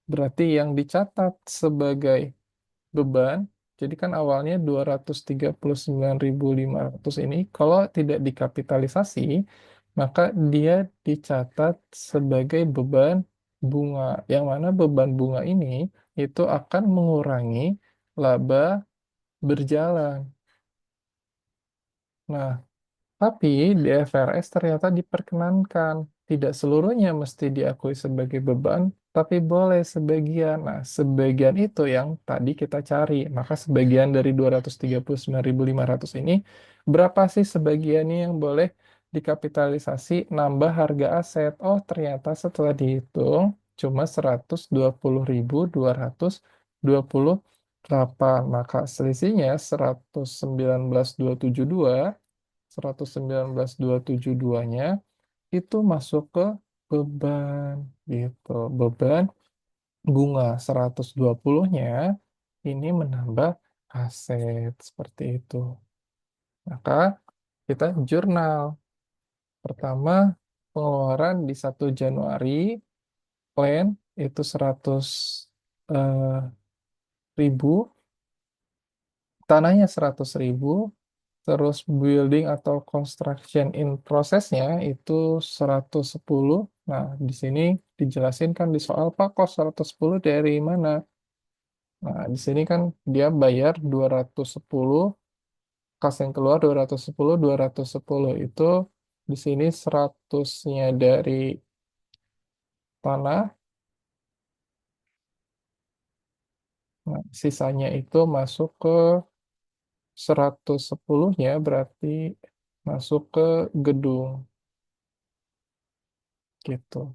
berarti yang dicatat sebagai beban. Jadi kan awalnya 239.500 ini kalau tidak dikapitalisasi, maka dia dicatat sebagai beban bunga. Yang mana beban bunga ini itu akan mengurangi laba berjalan. Nah, tapi di FRS ternyata diperkenankan. Tidak seluruhnya mesti diakui sebagai beban, tapi boleh sebagian. Nah, sebagian itu yang tadi kita cari. Maka sebagian dari 239.500 ini, berapa sih sebagiannya yang boleh dikapitalisasi nambah harga aset? Oh, ternyata setelah dihitung cuma 120.228. Maka selisihnya 119.272. 119.272-nya itu masuk ke beban gitu. Beban bunga 120-nya ini menambah aset seperti itu. Maka kita jurnal. Pertama pengeluaran di 1 Januari, plan itu 100 eh, ribu, tanahnya 100.000, Terus building atau construction in prosesnya itu 110. Nah, di sini dijelasin kan di soal Pak kos 110 dari mana? Nah, di sini kan dia bayar 210, kas yang keluar 210, 210 itu di sini 100-nya dari tanah, nah, sisanya itu masuk ke 110-nya berarti masuk ke gedung gitu.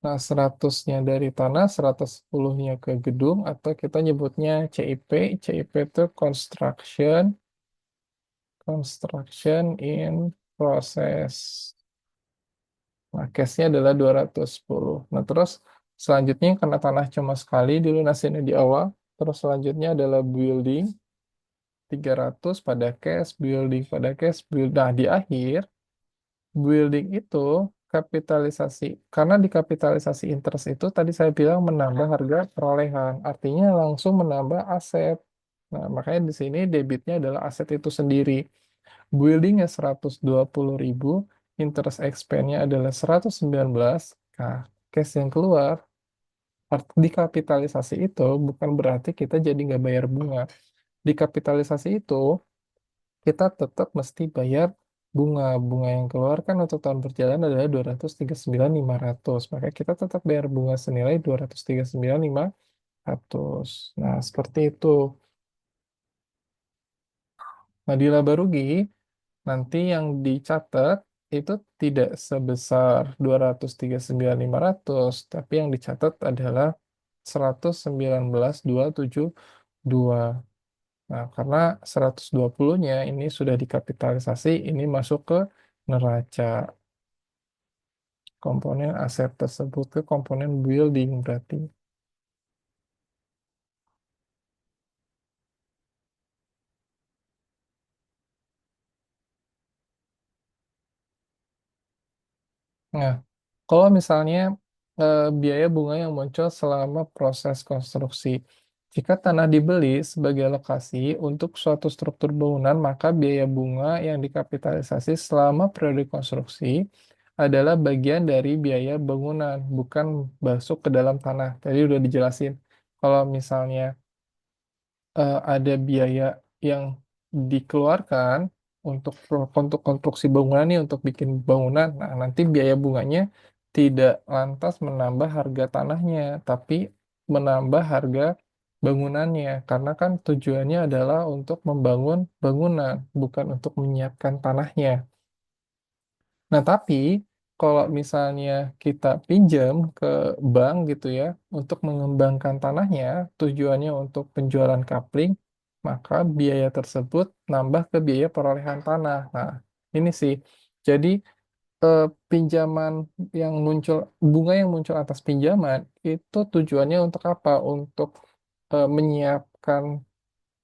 Nah, 100-nya dari tanah, 110-nya ke gedung, atau kita nyebutnya CIP. CIP itu construction in process. Nah, case-nya adalah 210. Nah, terus selanjutnya karena tanah cuma sekali dilunasinnya di awal, terus selanjutnya adalah building 300 pada cash, building pada cash, build. Nah, di akhir building itu kapitalisasi, karena di kapitalisasi interest itu tadi saya bilang menambah harga perolehan, artinya langsung menambah aset. Nah, makanya di sini debitnya adalah aset itu sendiri. Buildingnya 120.000, interest expense-nya adalah 119. Nah, cash yang keluar di kapitalisasi itu bukan berarti kita jadi nggak bayar bunga. Di kapitalisasi itu kita tetap mesti bayar bunga. Bunga yang keluar kan untuk tahun berjalan adalah 239.500. Maka kita tetap bayar bunga senilai 239.500. Nah, seperti itu. Nah, di laba rugi, nanti yang dicatat itu tidak sebesar 239.500, tapi yang dicatat adalah 119.272. Nah, karena 120-nya ini sudah dikapitalisasi, ini masuk ke neraca. Komponen aset tersebut ke komponen building berarti. Nah, kalau misalnya biaya bunga yang muncul selama proses konstruksi. Jika tanah dibeli sebagai lokasi untuk suatu struktur bangunan, maka biaya bunga yang dikapitalisasi selama periode konstruksi adalah bagian dari biaya bangunan, bukan masuk ke dalam tanah. Tadi udah dijelasin. Kalau misalnya ada biaya yang dikeluarkan untuk konstruksi bangunan nih, untuk bikin bangunan. Nah, nanti biaya bunganya tidak lantas menambah harga tanahnya, tapi menambah harga bangunannya. Karena kan tujuannya adalah untuk membangun bangunan, bukan untuk menyiapkan tanahnya. Nah, tapi kalau misalnya kita pinjam ke bank gitu ya, untuk mengembangkan tanahnya, tujuannya untuk penjualan kapling, maka biaya tersebut nambah ke biaya perolehan tanah. Nah, ini sih. Jadi, eh, pinjaman yang muncul, bunga yang muncul atas pinjaman, itu tujuannya untuk apa? Untuk menyiapkan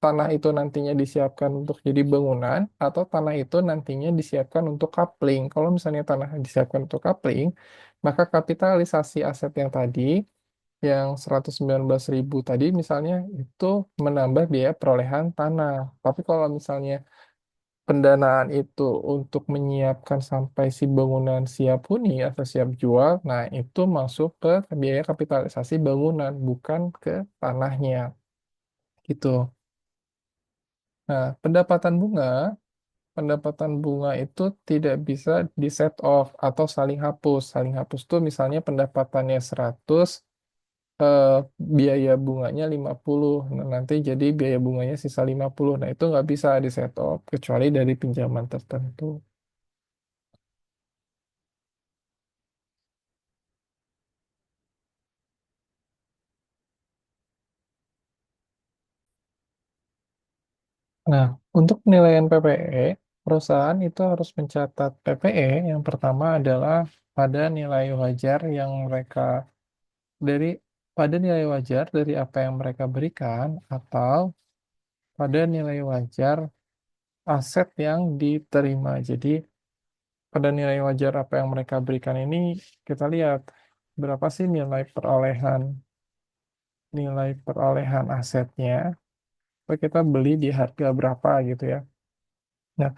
tanah itu nantinya disiapkan untuk jadi bangunan atau tanah itu nantinya disiapkan untuk coupling. Kalau misalnya tanah disiapkan untuk coupling, maka kapitalisasi aset yang tadi, yang 119.000 tadi misalnya, itu menambah biaya perolehan tanah. Tapi kalau misalnya pendanaan itu untuk menyiapkan sampai si bangunan siap huni atau siap jual, nah itu masuk ke biaya kapitalisasi bangunan, bukan ke tanahnya. Gitu. Nah, pendapatan bunga itu tidak bisa di set off atau saling hapus. Saling hapus tuh misalnya pendapatannya 100, eh, biaya bunganya 50. Nah, nanti jadi biaya bunganya sisa 50. Nah, itu nggak bisa di set off kecuali dari pinjaman tertentu. Nah, untuk penilaian PPE, perusahaan itu harus mencatat PPE. Yang pertama adalah pada nilai wajar yang mereka dari pada nilai wajar dari apa yang mereka berikan, atau pada nilai wajar aset yang diterima. Jadi pada nilai wajar apa yang mereka berikan ini kita lihat berapa sih nilai perolehan asetnya. kita beli di harga berapa gitu ya. Nah,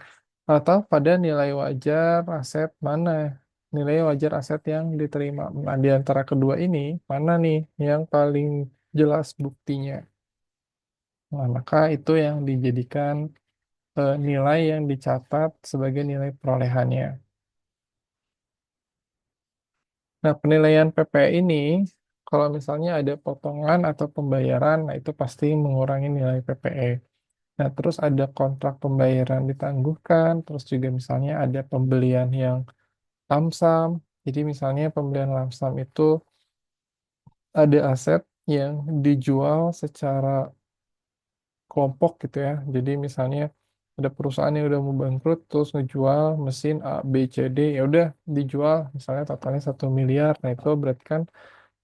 atau pada nilai wajar aset mana? Nilai wajar aset yang diterima. Nah, di antara kedua ini, mana nih yang paling jelas buktinya? Nah, maka itu yang dijadikan nilai yang dicatat sebagai nilai perolehannya. Nah, penilaian PPE ini, kalau misalnya ada potongan atau pembayaran, nah itu pasti mengurangi nilai PPE. Nah, terus ada kontrak pembayaran ditangguhkan, terus juga misalnya ada pembelian yang lamsam. Jadi misalnya pembelian lamsam itu ada aset yang dijual secara kelompok gitu ya. Jadi misalnya ada perusahaan yang udah mau bangkrut terus ngejual mesin A, B, C, D, ya udah dijual misalnya totalnya 1 miliar. Nah, itu berarti kan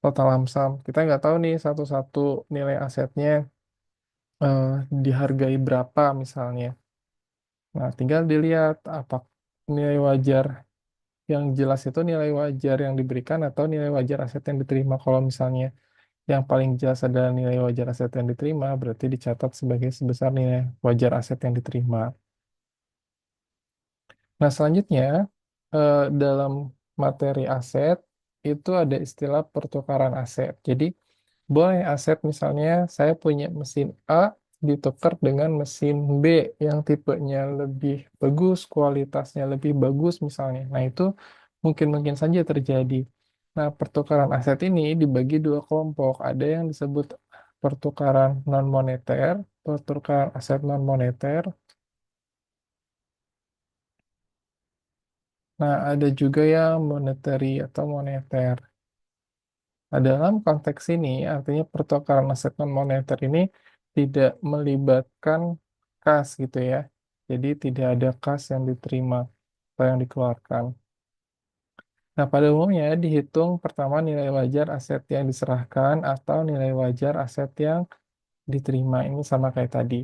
total lamsam. Kita nggak tahu nih satu-satu nilai asetnya eh, dihargai berapa misalnya. Nah, tinggal dilihat apa nilai wajar yang jelas itu nilai wajar yang diberikan atau nilai wajar aset yang diterima. Kalau misalnya yang paling jelas adalah nilai wajar aset yang diterima, berarti dicatat sebagai sebesar nilai wajar aset yang diterima. Nah, selanjutnya dalam materi aset itu ada istilah pertukaran aset. Jadi, boleh aset misalnya saya punya mesin A ditukar dengan mesin B yang tipenya lebih bagus, kualitasnya lebih bagus misalnya. Nah, itu mungkin-mungkin saja terjadi. Nah, pertukaran aset ini dibagi dua kelompok. Ada yang disebut pertukaran non-moneter, pertukaran aset non-moneter. Nah, ada juga yang monetary atau moneter. Nah, dalam konteks ini, artinya pertukaran aset non-moneter ini tidak melibatkan kas gitu ya. Jadi tidak ada kas yang diterima atau yang dikeluarkan. Nah, pada umumnya dihitung pertama nilai wajar aset yang diserahkan atau nilai wajar aset yang diterima. Ini sama kayak tadi.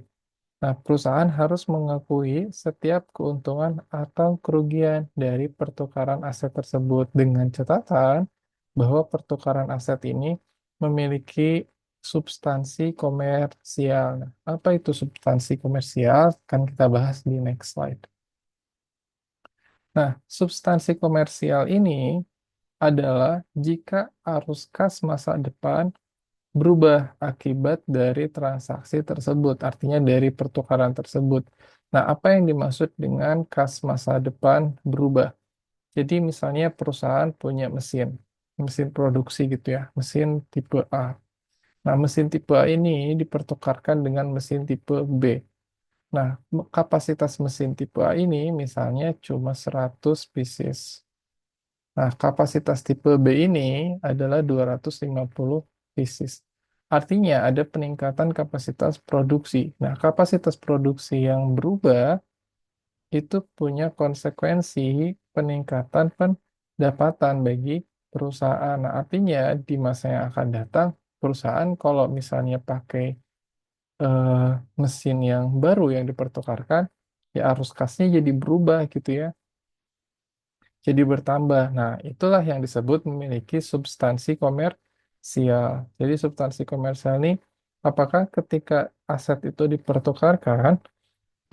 Nah, perusahaan harus mengakui setiap keuntungan atau kerugian dari pertukaran aset tersebut dengan catatan bahwa pertukaran aset ini memiliki substansi komersial. Nah, apa itu substansi komersial? Kan kita bahas di next slide. Nah, substansi komersial ini adalah jika arus kas masa depan berubah akibat dari transaksi tersebut, artinya dari pertukaran tersebut. Nah, apa yang dimaksud dengan kas masa depan berubah? Jadi misalnya perusahaan punya mesin, mesin produksi gitu ya, mesin tipe A. Nah, mesin tipe A ini dipertukarkan dengan mesin tipe B. Nah, kapasitas mesin tipe A ini misalnya cuma 100 pieces. Nah, kapasitas tipe B ini adalah 250 pieces. Artinya ada peningkatan kapasitas produksi. Nah, kapasitas produksi yang berubah itu punya konsekuensi peningkatan pendapatan bagi perusahaan. Nah, artinya di masa yang akan datang, perusahaan kalau misalnya pakai eh, mesin yang baru yang dipertukarkan, ya arus kasnya jadi berubah gitu ya, jadi bertambah. Nah, itulah yang disebut memiliki substansi komersial. Jadi substansi komersial ini, apakah ketika aset itu dipertukarkan,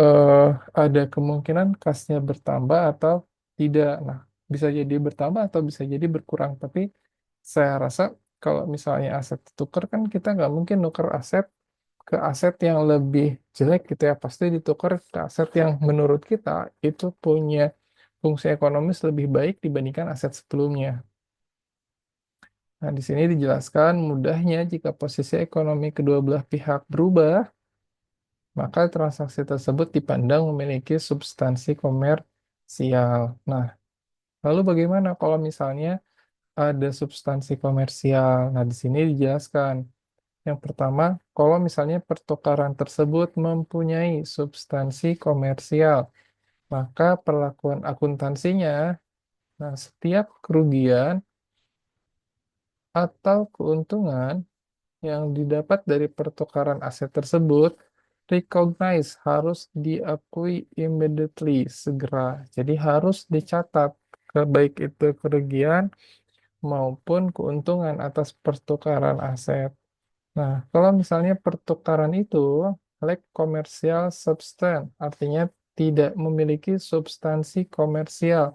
eh, ada kemungkinan kasnya bertambah atau tidak. Nah, bisa jadi bertambah atau bisa jadi berkurang. Tapi saya rasa kalau misalnya aset ditukar kan kita nggak mungkin nuker aset ke aset yang lebih jelek gitu ya. Pasti ditukar ke aset yang menurut kita itu punya fungsi ekonomis lebih baik dibandingkan aset sebelumnya. Nah, di sini dijelaskan mudahnya jika posisi ekonomi kedua belah pihak berubah, maka transaksi tersebut dipandang memiliki substansi komersial. Nah, lalu bagaimana kalau misalnya ada substansi komersial? Nah, di sini dijelaskan. Yang pertama, kalau misalnya pertukaran tersebut mempunyai substansi komersial, maka perlakuan akuntansinya, nah setiap kerugian atau keuntungan yang didapat dari pertukaran aset tersebut recognize harus diakui immediately segera. Jadi harus dicatat baik itu kerugian maupun keuntungan atas pertukaran aset. Nah, kalau misalnya pertukaran itu lack commercial substance, artinya tidak memiliki substansi komersial.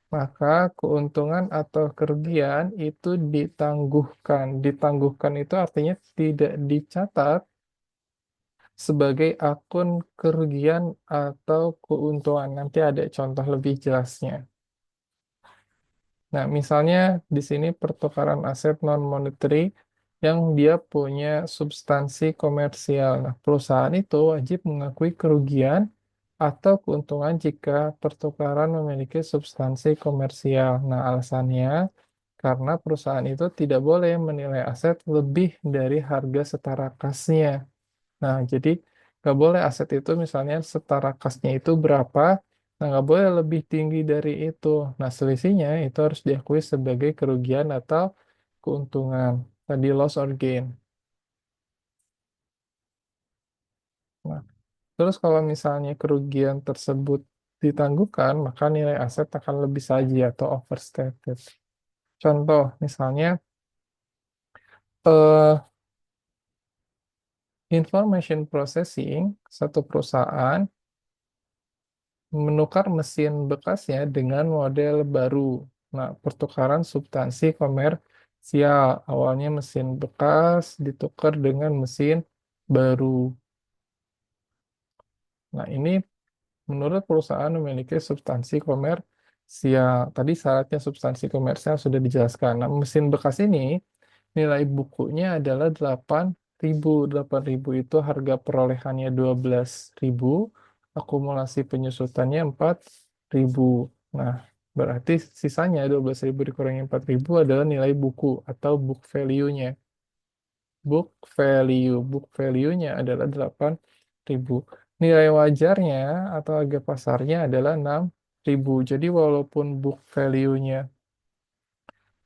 Maka keuntungan atau kerugian itu ditangguhkan. Ditangguhkan itu artinya tidak dicatat sebagai akun kerugian atau keuntungan. Nanti ada contoh lebih jelasnya. Nah, misalnya di sini pertukaran aset non-monetary yang dia punya substansi komersial. Nah, perusahaan itu wajib mengakui kerugian atau keuntungan jika pertukaran memiliki substansi komersial. Nah, alasannya karena perusahaan itu tidak boleh menilai aset lebih dari harga setara kasnya. Nah, jadi nggak boleh aset itu misalnya setara kasnya itu berapa, nah nggak boleh lebih tinggi dari itu. Nah, selisihnya itu harus diakui sebagai kerugian atau keuntungan. Tadi loss or gain. Nah, terus kalau misalnya kerugian tersebut ditangguhkan, maka nilai aset akan lebih saji atau overstated. Contoh, misalnya eh, information processing satu perusahaan menukar mesin bekasnya dengan model baru. Nah, pertukaran substansi komersial. Awalnya mesin bekas ditukar dengan mesin baru. Nah, ini menurut perusahaan memiliki substansi komersial. Tadi syaratnya substansi komersial sudah dijelaskan. Nah, mesin bekas ini nilai bukunya adalah 8.000. 8.000 itu harga perolehannya 12.000, akumulasi penyusutannya 4.000. Nah, berarti sisanya 12.000 dikurangi 4.000 adalah nilai buku atau book value-nya. Book value-nya adalah 8.000. Nilai wajarnya atau harga pasarnya adalah 6.000. Jadi walaupun book value-nya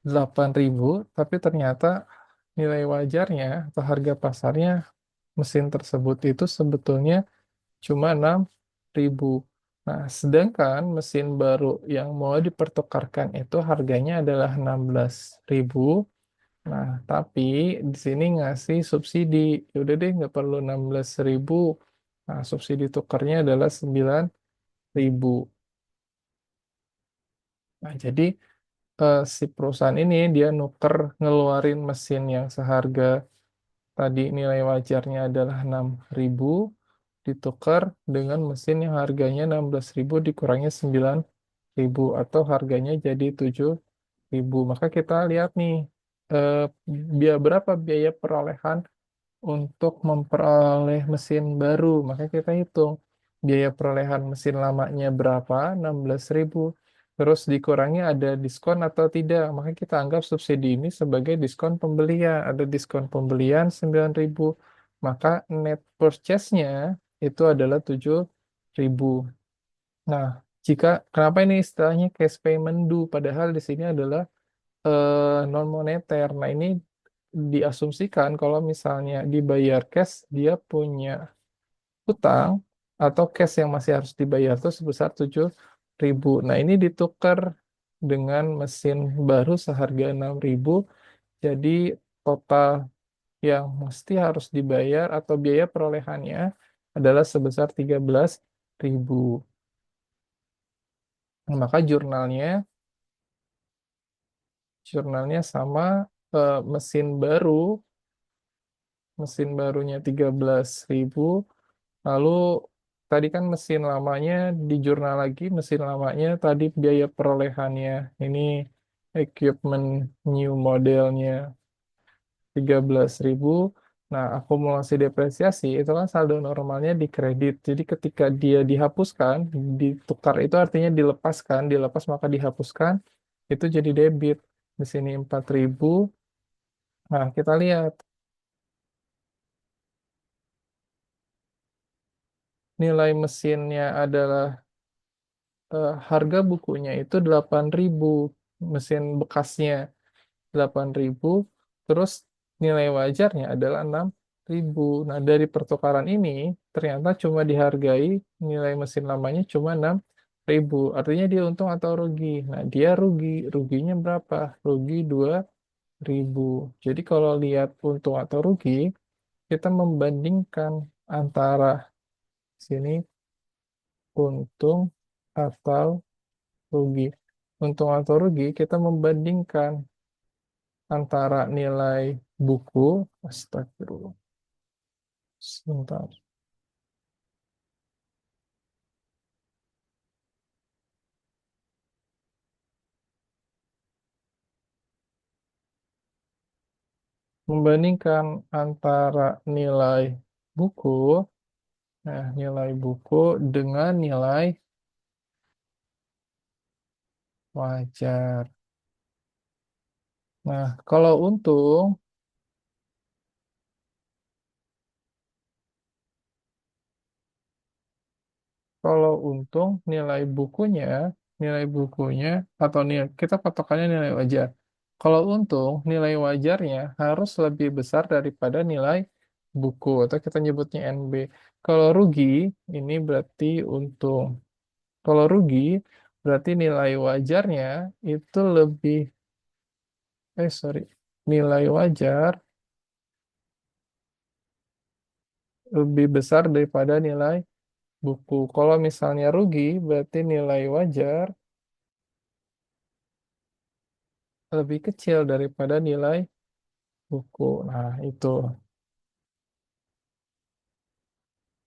8.000, tapi ternyata nilai wajarnya atau harga pasarnya mesin tersebut itu sebetulnya cuma 6.000. Nah, sedangkan mesin baru yang mau dipertukarkan itu harganya adalah 16.000. Nah, tapi di sini ngasih subsidi. Yaudah deh, nggak perlu 16.000. Nah, subsidi tukarnya adalah 9.000. Nah, jadi si perusahaan ini dia nuker ngeluarin mesin yang seharga tadi nilai wajarnya adalah 6.000 ditukar dengan mesin yang harganya 16.000 dikurangi 9.000 atau harganya jadi 7.000. Maka kita lihat nih eh, biaya berapa biaya perolehan untuk memperoleh mesin baru. Maka kita hitung biaya perolehan mesin lamanya berapa, 16.000. Terus dikurangi ada diskon atau tidak. Maka kita anggap subsidi ini sebagai diskon pembelian. Ada diskon pembelian 9.000. Maka net purchase-nya itu adalah 7.000. Nah, jika kenapa ini istilahnya cash payment due, padahal di sini adalah non moneter. Nah, ini diasumsikan kalau misalnya dibayar cash, dia punya utang atau cash yang masih harus dibayar itu sebesar 7.000. Nah, ini ditukar dengan mesin baru seharga 6.000, jadi total yang mesti harus dibayar atau biaya perolehannya adalah sebesar 13.000. Nah, maka jurnalnya sama mesin barunya 13.000. Lalu tadi kan mesin lamanya di jurnal lagi, mesin lamanya tadi biaya perolehannya. Ini equipment new modelnya 13.000. Nah, akumulasi depresiasi itu kan saldo normalnya di kredit. Jadi ketika dia dihapuskan, ditukar itu artinya dilepaskan, dilepas maka dihapuskan, itu jadi debit. Di sini 4.000. Nah, kita lihat nilai mesinnya adalah harga bukunya itu 8.000, mesin bekasnya 8.000, terus nilai wajarnya adalah 6.000. Nah, dari pertukaran ini ternyata cuma dihargai nilai mesin lamanya cuma 6.000. Artinya dia untung atau rugi? Nah, dia rugi. Ruginya berapa? Rugi 2.000. Jadi kalau lihat untung atau rugi, kita membandingkan antara sini untung atau rugi. Untung atau rugi, kita membandingkan antara nilai buku, astagfirullah, sebentar, membandingkan antara nilai buku, nah nilai buku dengan nilai wajar. Nah, kalau untung nilai bukunya atau nilai kita patokannya nilai wajar. Kalau untung, nilai wajarnya harus lebih besar daripada nilai buku atau kita nyebutnya NB. Kalau rugi, ini berarti untung. Kalau rugi, berarti nilai wajarnya itu sorry, nilai wajar lebih besar daripada nilai buku. Kalau misalnya rugi, berarti nilai wajar lebih kecil daripada nilai buku. Nah, itu.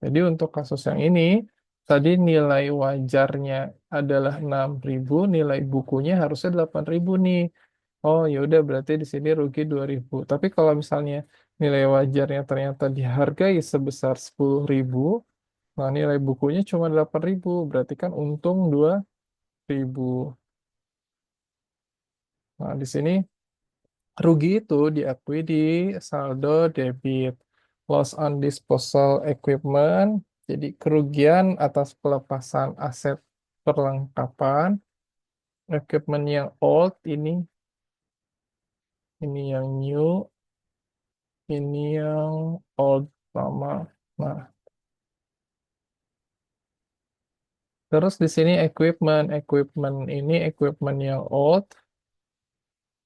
Jadi untuk kasus yang ini, tadi nilai wajarnya adalah 6.000, nilai bukunya harusnya 8.000 nih. Oh, ya udah berarti di sini rugi 2.000. Tapi kalau misalnya nilai wajarnya ternyata dihargai sebesar 10.000, nah nilai bukunya cuma 8.000, berarti kan untung 2.000. Nah, di sini rugi itu diakui di saldo debit. Loss on disposal equipment, jadi kerugian atas pelepasan aset perlengkapan. Equipment yang old ini yang new, ini yang old lama. Nah, terus di sini equipment ini equipment yang old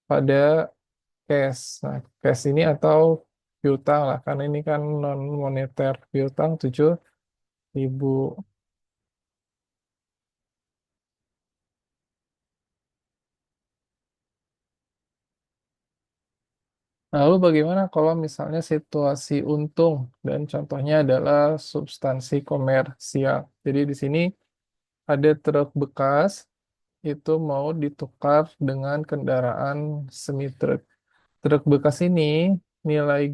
pada cash. Nah, cash ini atau piutang lah, karena ini kan non moneter, piutang 7.000. Lalu bagaimana kalau misalnya situasi untung dan contohnya adalah substansi komersial. Jadi di sini ada truk bekas itu mau ditukar dengan kendaraan semi truk. Truk bekas ini nilai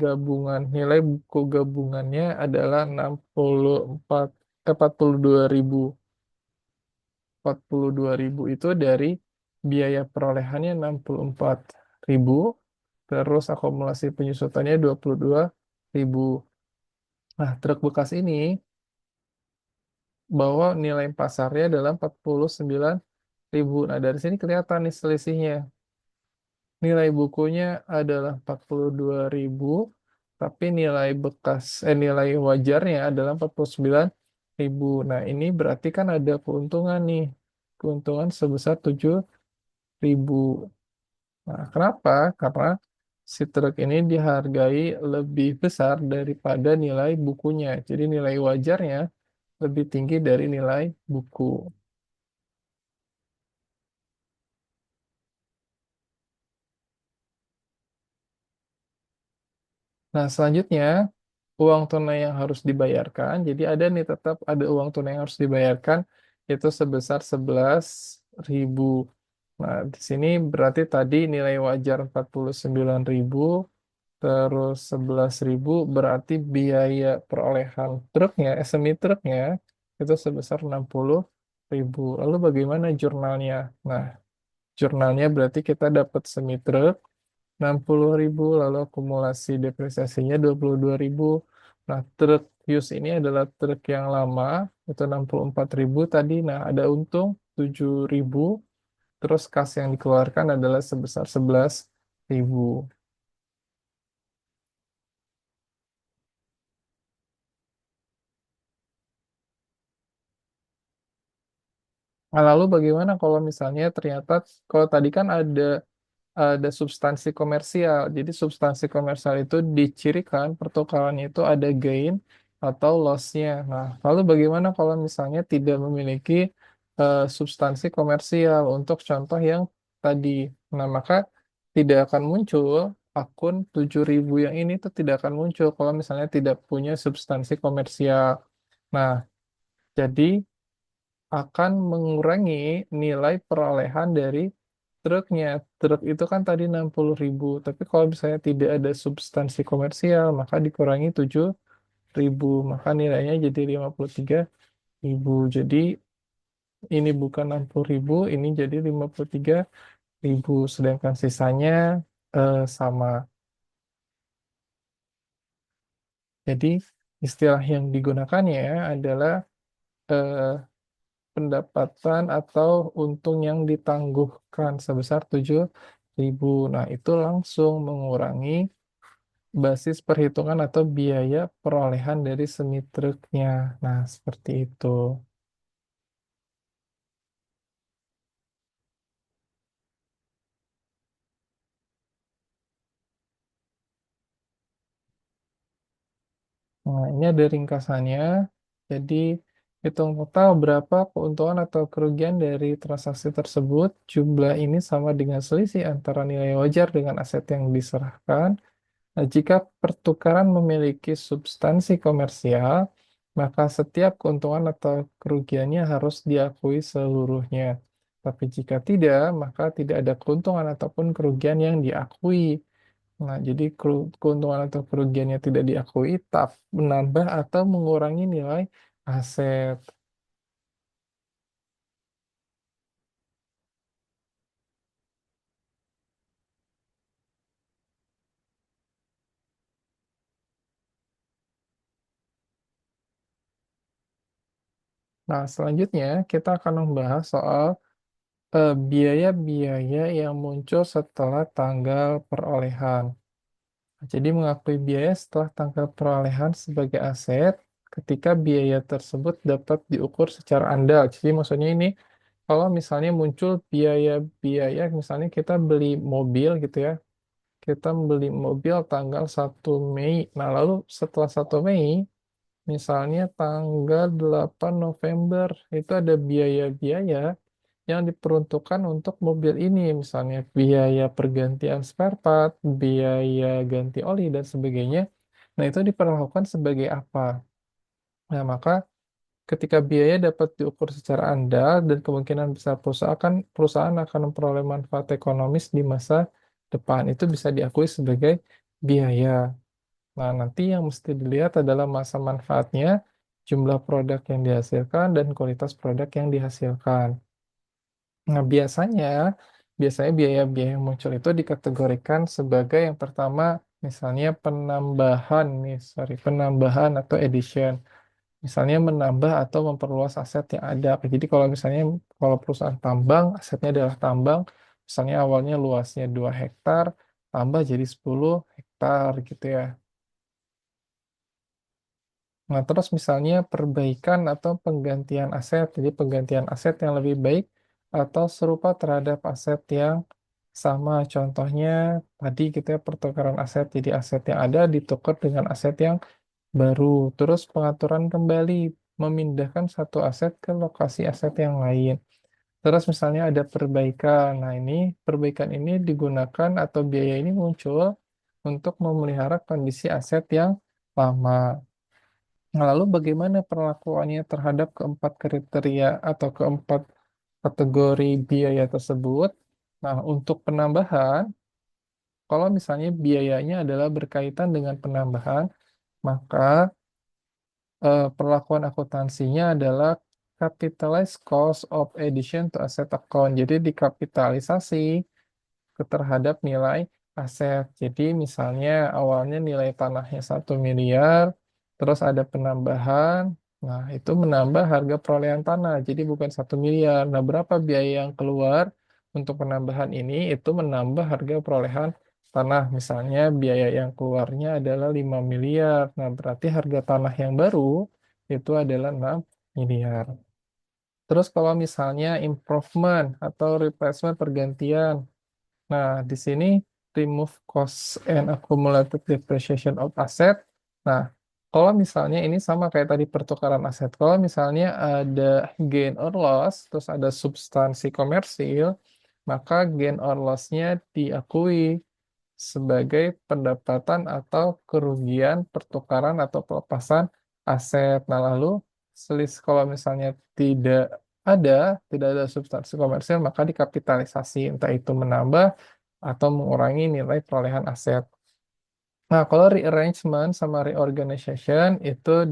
buku gabungannya adalah 64 42.000. 42.000 itu dari biaya perolehannya 64.000, terus akumulasi penyusutannya 22.000. Nah, truk bekas ini bawa nilai pasarnya adalah 49.000. Nah, dari sini kelihatan nih selisihnya. Nilai bukunya adalah 42.000, tapi nilai wajarnya adalah 49.000. Nah, ini berarti kan ada keuntungan nih. Keuntungan sebesar 7.000. Nah, kenapa? Karena si truk ini dihargai lebih besar daripada nilai bukunya. Jadi nilai wajarnya lebih tinggi dari nilai buku. Nah, selanjutnya uang tunai yang harus dibayarkan. Jadi ada nih tetap ada uang tunai yang harus dibayarkan itu sebesar 11.000. Nah, di sini berarti tadi nilai wajar 49.000, terus 11.000 berarti biaya perolehan truknya, semi truknya itu sebesar 60.000. Lalu bagaimana jurnalnya? Nah, jurnalnya berarti kita dapat semi truk 60.000, lalu akumulasi depresiasinya 22.000. Nah, truk use ini adalah truk yang lama, itu 64.000 tadi. Nah, ada untung 7.000, terus kas yang dikeluarkan adalah sebesar 11.000. Nah, lalu bagaimana kalau misalnya ternyata, kalau tadi kan ada substansi komersial. Jadi substansi komersial itu dicirikan pertukarannya itu ada gain atau loss-nya. Nah, lalu bagaimana kalau misalnya tidak memiliki substansi komersial untuk contoh yang tadi. Nah, maka tidak akan muncul akun 7.000 yang ini tuh tidak akan muncul kalau misalnya tidak punya substansi komersial. Nah, jadi akan mengurangi nilai perolehan dari truknya. Truk itu kan tadi 60.000, tapi kalau misalnya tidak ada substansi komersial, maka dikurangi 7.000, maka nilainya jadi 53.000. Jadi ini bukan 60.000, ini jadi 53.000, sedangkan sisanya sama. Jadi istilah yang digunakannya adalah eh, pendapatan atau untung yang ditangguhkan sebesar 7.000. Nah, itu langsung mengurangi basis perhitungan atau biaya perolehan dari semi truknya. Nah, seperti itu. Nah, ini ada ringkasannya. Jadi, hitung total berapa keuntungan atau kerugian dari transaksi tersebut. Jumlah ini sama dengan selisih antara nilai wajar dengan aset yang diserahkan. Nah, jika pertukaran memiliki substansi komersial, maka setiap keuntungan atau kerugiannya harus diakui seluruhnya. Tapi jika tidak, maka tidak ada keuntungan ataupun kerugian yang diakui. Nah, jadi keuntungan atau kerugiannya tidak diakui, tak menambah atau mengurangi nilai aset. Nah, selanjutnya kita akan membahas soal biaya-biaya yang muncul setelah tanggal perolehan. Jadi mengakui biaya setelah tanggal perolehan sebagai aset ketika biaya tersebut dapat diukur secara andal. Jadi maksudnya ini kalau misalnya muncul biaya-biaya, misalnya kita beli mobil gitu ya, kita beli mobil tanggal 1 Mei. Nah, lalu setelah 1 Mei, misalnya tanggal 8 November, itu ada biaya-biaya yang diperuntukkan untuk mobil ini, misalnya biaya pergantian spare part, biaya ganti oli, dan sebagainya. Nah, itu diperlakukan sebagai apa? Nah, maka ketika biaya dapat diukur secara andal dan kemungkinan besar perusahaan akan memperoleh manfaat ekonomis di masa depan, itu bisa diakui sebagai biaya. Nah, nanti yang mesti dilihat adalah masa manfaatnya, jumlah produk yang dihasilkan, dan kualitas produk yang dihasilkan. Nah, biasanya biaya-biaya yang muncul itu dikategorikan sebagai yang pertama, misalnya penambahan nih, sorry, penambahan atau addition. Misalnya menambah atau memperluas aset yang ada. Jadi kalau perusahaan tambang, asetnya adalah tambang, misalnya awalnya luasnya 2 hektar, tambah jadi 10 hektar gitu ya. Nah, terus misalnya perbaikan atau penggantian aset, jadi penggantian aset yang lebih baik atau serupa terhadap aset yang sama. Contohnya tadi kita pertukaran aset, jadi aset yang ada ditukar dengan aset yang baru. Terus pengaturan kembali, memindahkan satu aset ke lokasi aset yang lain. Terus misalnya ada perbaikan. Nah, ini perbaikan ini digunakan atau biaya ini muncul untuk memelihara kondisi aset yang lama. Nah, lalu bagaimana perlakuannya terhadap keempat kriteria atau keempat kategori biaya tersebut? Nah, untuk penambahan, kalau misalnya biayanya adalah berkaitan dengan penambahan, maka perlakuan akuntansinya adalah capitalized cost of addition to asset account. Jadi dikapitalisasi terhadap nilai aset. Jadi misalnya awalnya nilai tanahnya 1 miliar, terus ada penambahan, nah itu menambah harga perolehan tanah, jadi bukan 1 miliar. Nah, berapa biaya yang keluar untuk penambahan ini, itu menambah harga perolehan tanah. Misalnya biaya yang keluarnya adalah 5 miliar, nah berarti harga tanah yang baru itu adalah 6 miliar. Terus kalau misalnya improvement atau replacement pergantian, nah, di sini remove cost and accumulated depreciation of asset. Nah, Kalau misalnya ini sama kayak tadi pertukaran aset. Kalau misalnya ada gain or loss, terus ada substansi komersil, maka gain or loss-nya diakui sebagai pendapatan atau kerugian pertukaran atau pelepasan aset. Nah, lalu kalau misalnya tidak ada, tidak ada substansi komersil, maka dikapitalisasi, entah itu menambah atau mengurangi nilai perolehan aset. Nah, kalau rearrangement sama reorganization itu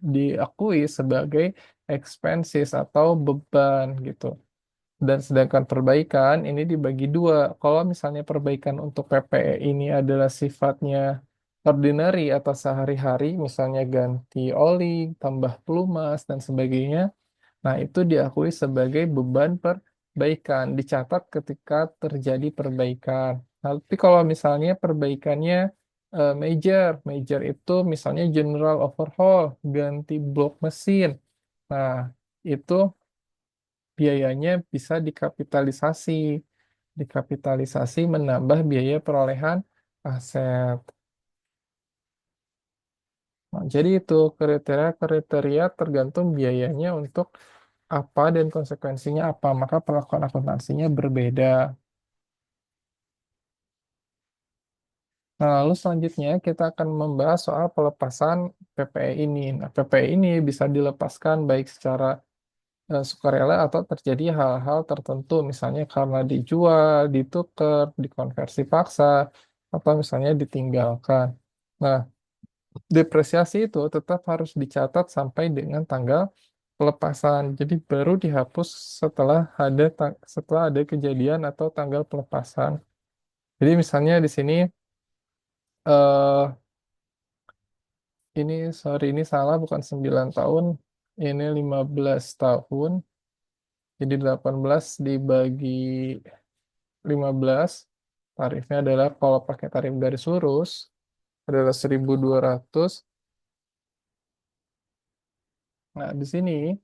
diakui sebagai expenses atau beban gitu. Dan sedangkan perbaikan ini dibagi dua. Kalau misalnya perbaikan untuk PPE ini adalah sifatnya ordinary atau sehari-hari, misalnya ganti oli, tambah pelumas, dan sebagainya, nah itu diakui sebagai beban perbaikan, dicatat ketika terjadi perbaikan. Nah, tapi kalau misalnya perbaikannya major itu misalnya general overhaul, ganti blok mesin. Nah, itu biayanya bisa dikapitalisasi. Dikapitalisasi menambah biaya perolehan aset. Nah, jadi itu kriteria-kriteria tergantung biayanya untuk apa dan konsekuensinya apa. Maka perlakuan akuntansinya berbeda. Nah, lalu selanjutnya kita akan membahas soal pelepasan PPE ini. Nah, PPE ini bisa dilepaskan baik secara sukarela atau terjadi hal-hal tertentu, misalnya karena dijual, ditukar, dikonversi paksa, atau misalnya ditinggalkan. Nah, depresiasi itu tetap harus dicatat sampai dengan tanggal pelepasan. Jadi baru dihapus setelah ada kejadian atau tanggal pelepasan. Jadi misalnya di sini eh ini sorry ini salah bukan 9 tahun, ini 15 tahun. Jadi 18 dibagi 15 tarifnya adalah kalau pakai tarif garis lurus adalah 1.200. Nah, di sini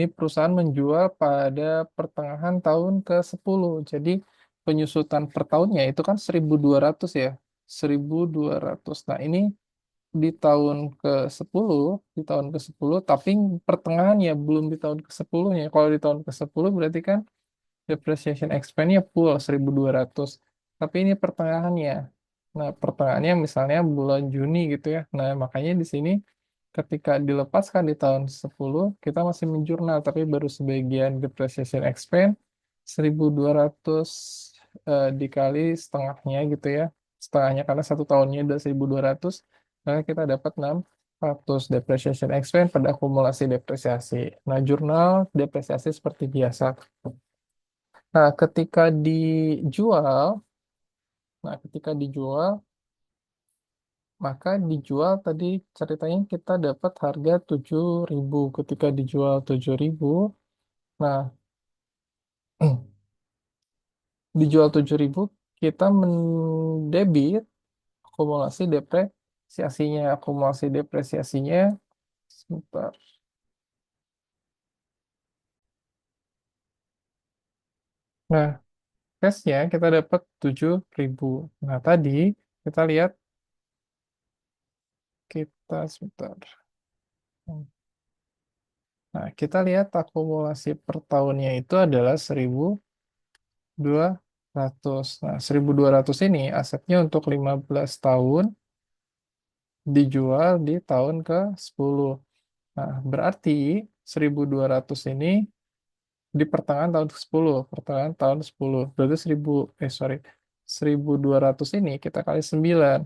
perusahaan menjual pada pertengahan tahun ke-10. Jadi penyusutan per tahunnya itu kan 1.200 ya. 1.200. Nah, ini di tahun ke-10 tapi pertengahannya belum di tahun ke-10-nya. Kalau di tahun ke-10 berarti kan depreciation expense-nya full 1.200. Tapi ini pertengahannya. Nah, pertengahannya misalnya bulan Juni gitu ya. Nah, makanya di sini ketika dilepaskan di tahun 10, kita masih menjurnal, tapi baru sebagian depreciation expense 1.200 dikali setengahnya gitu ya. Setengahnya karena satu tahunnya udah 1.200, maka kita dapat 600 depreciation expense pada akumulasi depresiasi. Nah, jurnal depresiasi seperti biasa. Nah, ketika dijual, maka dijual tadi ceritanya kita dapat harga 7.000. Ketika dijual 7.000, nah, dijual 7.000, kita mendebit akumulasi depresiasinya, sebentar. Nah, cashnya kita dapat 7.000. Nah, tadi kita lihat, sebentar. Nah, kita lihat akumulasi per tahunnya itu adalah 1.200. Nah, 1.200 ini asetnya untuk 15 tahun dijual di tahun ke-10. Nah, berarti 1.200 ini di pertengahan tahun ke-10, pertengahan tahun 10. Berarti 1.200 ini kita kali 9.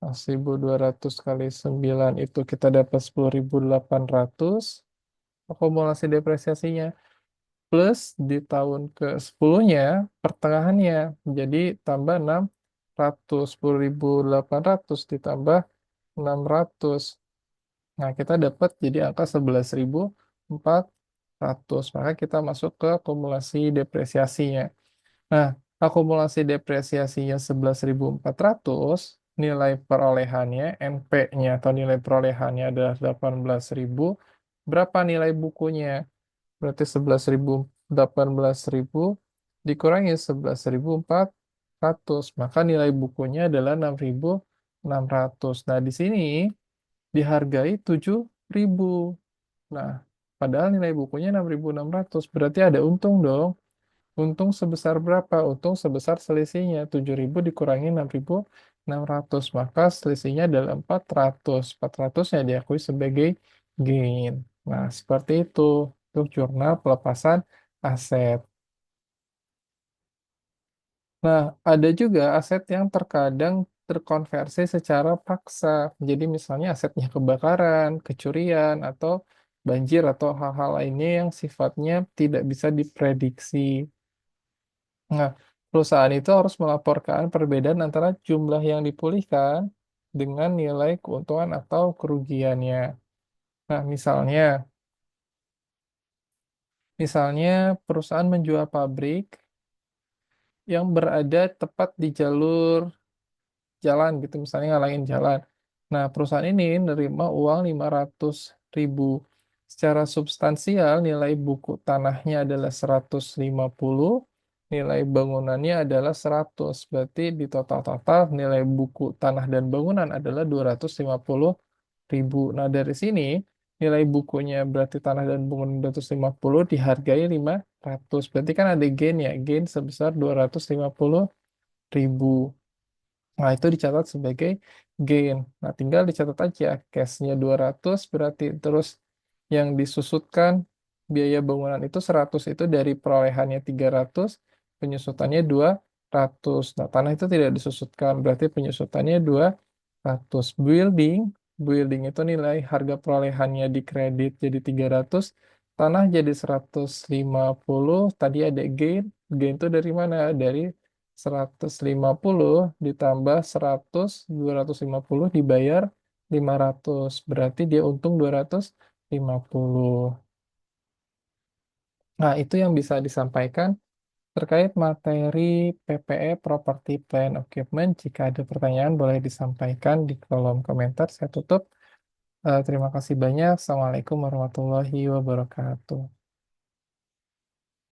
Nah, 1.200 kali 9 itu kita dapat 10.800 akumulasi depresiasinya. Plus di tahun ke-10-nya pertengahannya jadi tambah 600, 10.800 ditambah 600. Nah, kita dapat jadi angka 11.400. Maka kita masuk ke akumulasi depresiasinya. Nah, akumulasi depresiasinya 11.400, nilai perolehannya NP-nya atau nilai perolehannya adalah 18.000. Berapa nilai bukunya? Berarti 18.000 dikurangi 11.400. 100, maka nilai bukunya adalah 6.600. Nah, di sini dihargai 7.000. Nah, padahal nilai bukunya 6.600, berarti ada untung dong. Untung sebesar berapa? Untung sebesar selisihnya. 7.000 dikurangi 6.600. Maka selisihnya adalah 400. 400-nya diakui sebagai gain. Nah, seperti itu untuk jurnal pelepasan aset. Nah, ada juga aset yang terkadang terkonversi secara paksa. Jadi misalnya asetnya kebakaran, kecurian, atau banjir, atau hal-hal lainnya yang sifatnya tidak bisa diprediksi. Nah, perusahaan itu harus melaporkan perbedaan antara jumlah yang dipulihkan dengan nilai keuntungan atau kerugiannya. Nah, misalnya perusahaan menjual pabrik yang berada tepat di jalur jalan gitu, misalnya ngalangin jalan. Nah, perusahaan ini nerima uang 500.000. Secara substansial, nilai buku tanahnya adalah 150, nilai bangunannya adalah 100. Berarti di total-total nilai buku tanah dan bangunan adalah 250.000. Nah, dari sini nilai bukunya berarti tanah dan bangunan 250 dihargai 500. Berarti kan ada gain ya, gain sebesar 250.000. Nah, itu dicatat sebagai gain. Nah, tinggal dicatat aja cashnya 200 berarti terus yang disusutkan biaya bangunan itu 100 itu dari perolehannya 300, penyusutannya 200. Nah, tanah itu tidak disusutkan berarti penyusutannya 200. Building itu nilai harga perolehannya di kredit jadi 300, tanah jadi 150, tadi ada gain. Gain itu dari mana? Dari 150 ditambah 100, 250 dibayar 500. Berarti dia untung 250. Nah, itu yang bisa disampaikan terkait materi PPE Property Plan Equipment. Jika ada pertanyaan boleh disampaikan di kolom komentar. Saya tutup. Terima kasih banyak. Assalamualaikum warahmatullahi wabarakatuh.